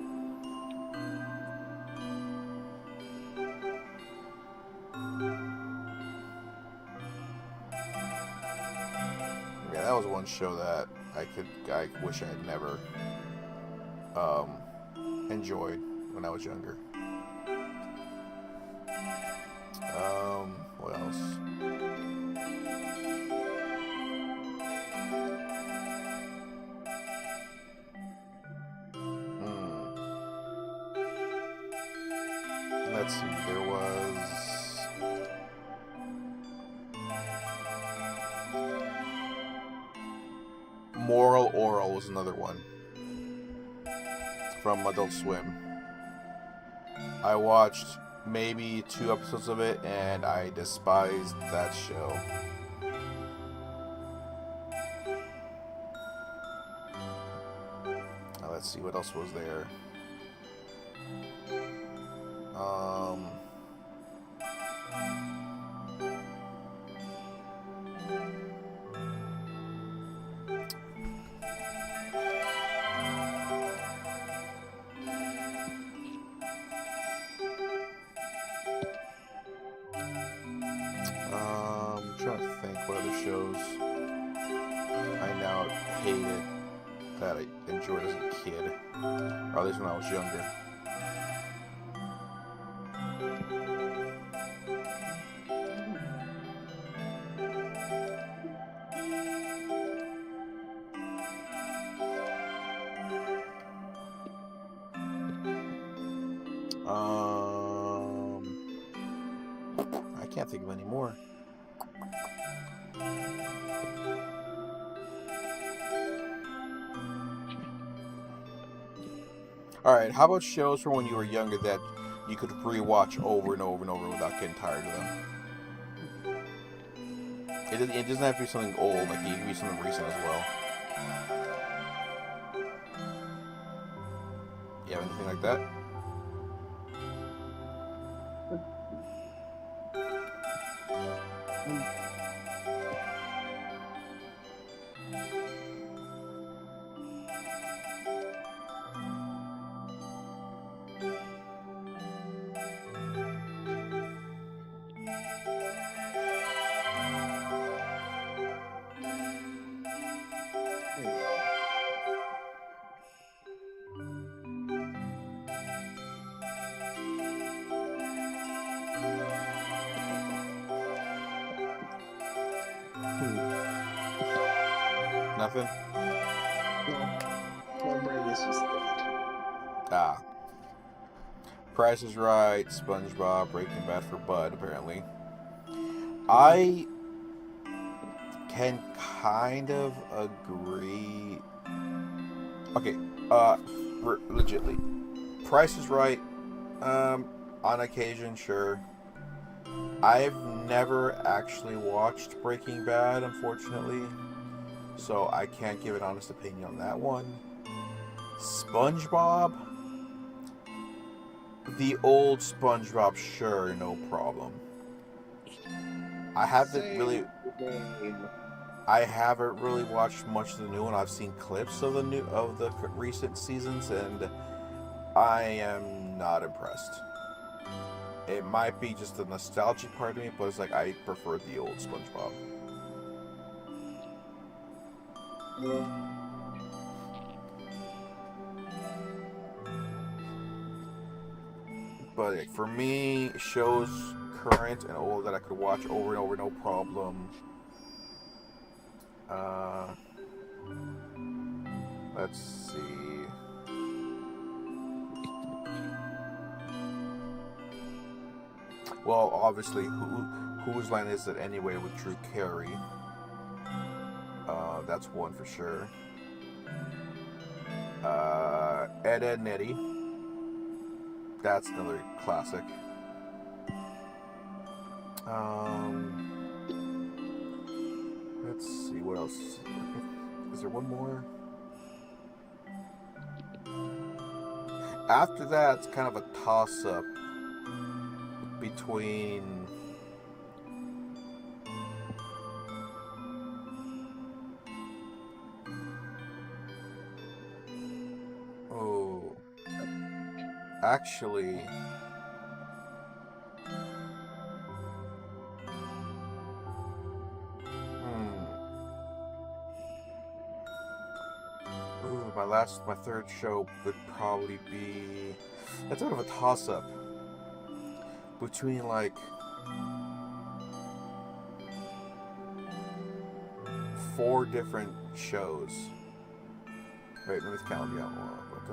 Yeah, that was one show that I wish I had never enjoyed when I was younger. What else? Let's see, there was Moral Oral was another one from Adult Swim. I watched maybe 2 episodes of it and I despised that show. Now let's see what else was there. I'm trying to think what other shows I now hated that I enjoyed as a kid, or at least when I was younger. I can't think of any more. Alright, how about shows from when you were younger that you could rewatch over and over and over without getting tired of them? It doesn't have to be something old, like it can be something recent as well. You have anything like that? Nothing? No. My brain is just dead. Ah. Price is Right, SpongeBob, Breaking Bad for Bud, apparently. I can kind of agree. Okay, legitly. Price is Right, on occasion, sure. I've never actually watched Breaking Bad, unfortunately, so I can't give an honest opinion on that one. SpongeBob, the old SpongeBob, sure, no problem. I haven't really watched much of the new one. I've seen clips of the recent seasons, and I am not impressed. It might be just the nostalgia part of me, but it's like I prefer the old SpongeBob. But like, for me, shows current and old that I could watch over and over, no problem. Let's see. Well, obviously, whose line is it anyway with Drew Carey? That's one for sure. Ed, Edd n Eddy. That's another classic. Let's see what else. Is there one more? After that, it's kind of a toss-up between actually my third show would probably be, that's sort of a toss-up between like 4 different shows. Wait, let me count the out one. Let's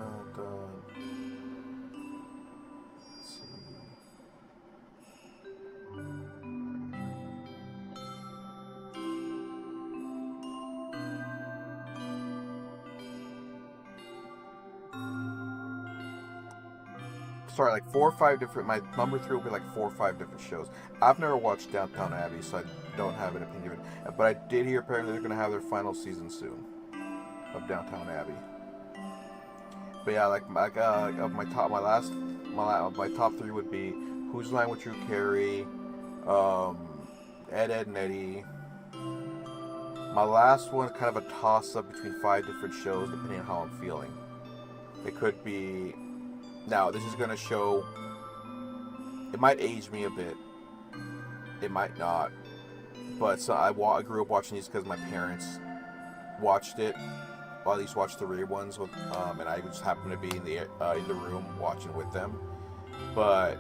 see. Sorry, like 4 or 5 different. My number 3 will be like 4 or 5 different shows. I've never watched Downton Abbey, so I don't have an opinion. But I did hear apparently they're going to have their final season soon of Downton Abbey. But yeah, like of my top 3 would be Whose Line with Drew Carey, Ed, Edd n Eddy. My last one, kind of a toss-up between 5 different shows, depending on how I'm feeling. It could be. Now, this is going to show. It might age me a bit. It might not. But so I grew up watching these because my parents watched it. Well, at least watched the reruns with, and I just happened to be in the room watching with them. But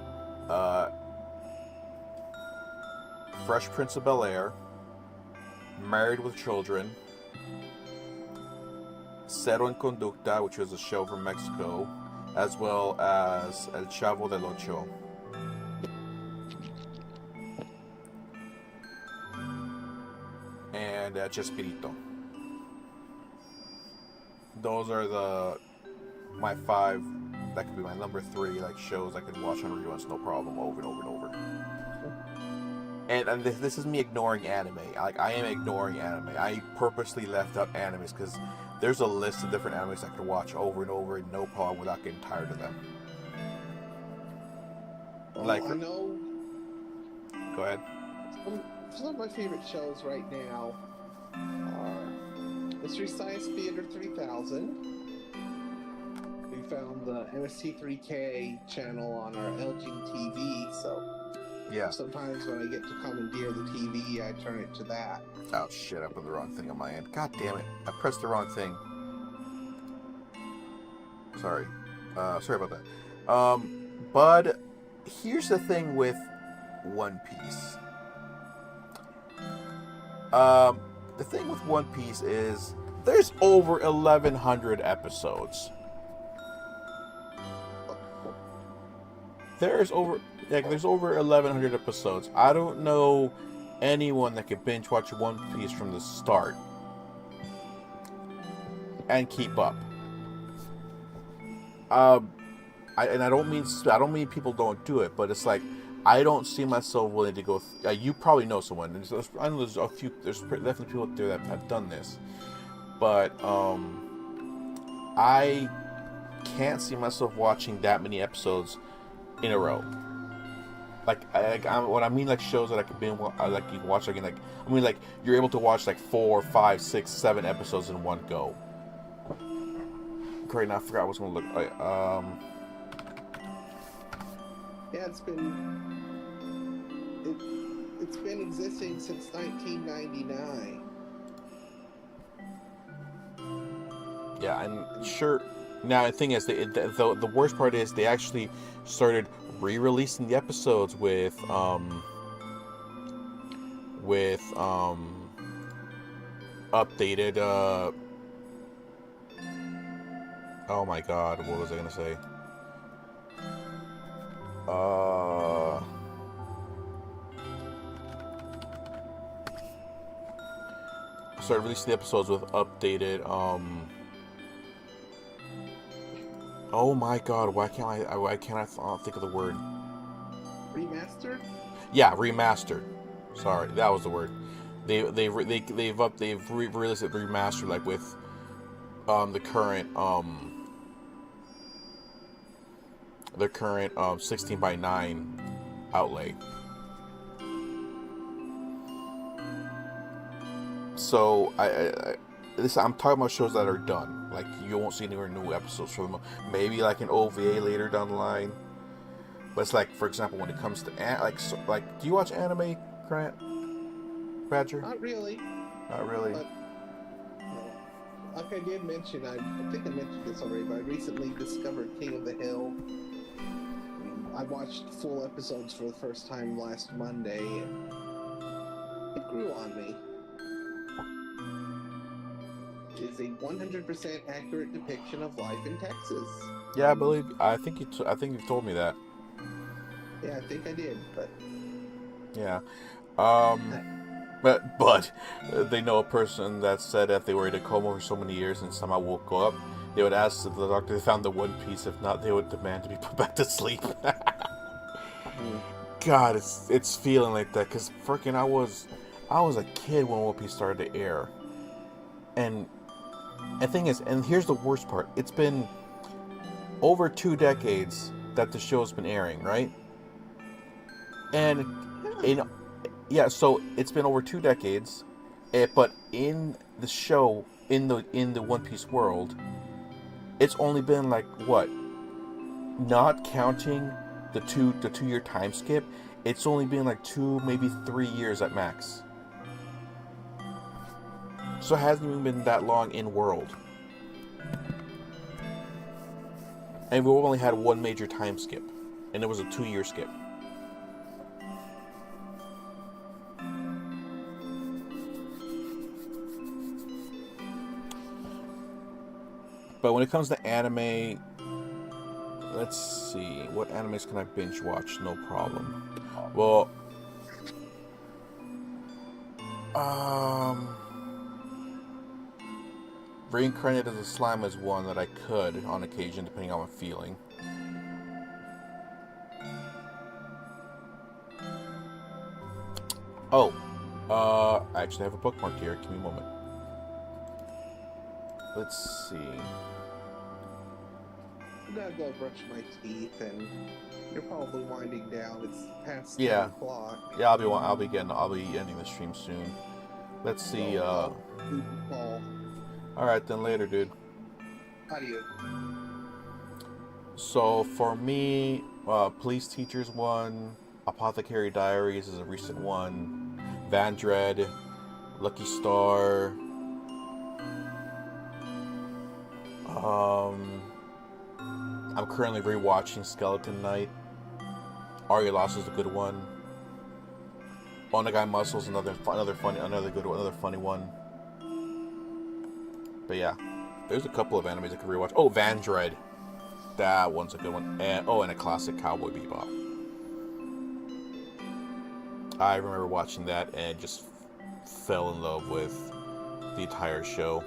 Fresh Prince of Bel-Air, Married with Children, Cero en Conducta, which was a show from Mexico, as well as El Chavo del Ocho. And Chespirito. Those are my 5. That could be my number 3, like shows I could watch on reruns, no problem, over and over and over. And this is me ignoring anime. Like, I am ignoring anime. I purposely left out animes because there's a list of different animes I could watch over and over, and no problem, without getting tired of them. Like, I know. Go ahead. Some of my favorite shows right now are Mystery Science Theater 3000. We found the MST3K channel on our LG TV, so yeah. Sometimes when I get to commandeer the TV, I turn it to that. Oh shit, I put the wrong thing on my end. God damn it. I pressed the wrong thing. Sorry. Sorry about that. But here's the thing with One Piece. The thing with One Piece is there's over 1,100 episodes. There's over 1,100 episodes. I don't know anyone that could binge watch One Piece from the start and keep up. I don't mean people don't do it, but it's like I don't see myself willing to go. You probably know someone. I know there's definitely people out there that have done this, but I can't see myself watching that many episodes in a row. What I mean, like shows that I could binge, like you can watch again. Like I mean, like you're able to watch like 4, 5, 6, 7 episodes in one go. Great, now I forgot what's gonna look like. Yeah, it's been existing since 1999. Yeah, and sure. Now the thing is, the worst part is they actually started re-releasing the episodes with updated. Oh my God, what was I gonna say? Started releasing the episodes with updated. Oh my God, why can't I think of the word? Remastered? Yeah, remastered. Sorry, that was the word. They've released it remastered, like with the current 16:9 outlay. So I'm talking about shows that are done. Like you won't see any more new episodes from them. Maybe like an OVA later down the line. But it's like, for example, when it comes to do you watch anime, Grant? Badger? Not really. Not really. But, like I did mention, I think I mentioned this already, but I recently discovered King of the Hill. I watched full episodes for the first time last Monday, and it grew on me. It is a 100% accurate depiction of life in Texas. Yeah, I think you've told me that. Yeah, I think I did, but yeah. But they know a person that said that they were in a coma for so many years and somehow woke up. They would ask the doctor if they found the one piece. If not, they would demand to be put back to sleep. God, it's feeling like that because freaking I was a kid when One Piece started to air, and the thing is, and here's the worst part: it's been over 2 decades that the show's been airing, right? And so it's been over 2 decades, but in the show, in the One Piece world, it's only been like what? Not counting the 2-year time skip, it's only been like 2, maybe 3 years at max. So it hasn't even been that long in world. And we've only had one major time skip, and it was a 2-year skip. But when it comes to anime, let's see, what animes can I binge watch? No problem. Well, Reincarnated as a Slime is one that I could on occasion, depending on my feeling. Oh, I actually have a bookmark here. Give me a moment. Let's see. I'm gonna go brush my teeth, and you're probably winding down. It's past 10 Yeah. o'clock. Yeah, I'll be ending the stream soon. Let's see. Ball. All right, then later, dude. Adios. So for me, Police Teachers one, Apothecary Diaries is a recent one, Vandred, Lucky Star. I'm currently rewatching Skeleton Knight. Arya Lost is a good one. Onagai Muscles, another funny one. But yeah, there's a couple of animes I could rewatch. Oh, Vandred, that one's a good one. And a classic, Cowboy Bebop. I remember watching that and just fell in love with the entire show.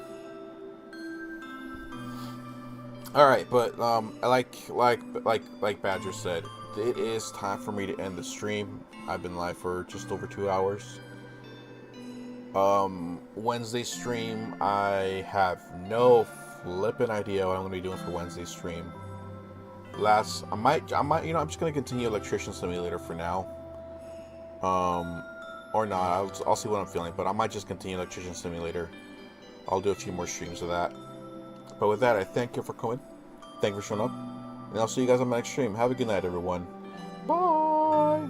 All right, but like Badger said, it is time for me to end the stream. I've been live for just over 2 hours. Wednesday stream, I have no flippin' idea what I'm gonna be doing for Wednesday stream. I might, I'm just gonna continue Electrician Simulator for now. Or not. I'll see what I'm feeling, but I might just continue Electrician Simulator. I'll do a few more streams of that. But with that, I thank you for coming. Thank you for showing up. And I'll see you guys on my next stream. Have a good night, everyone. Bye!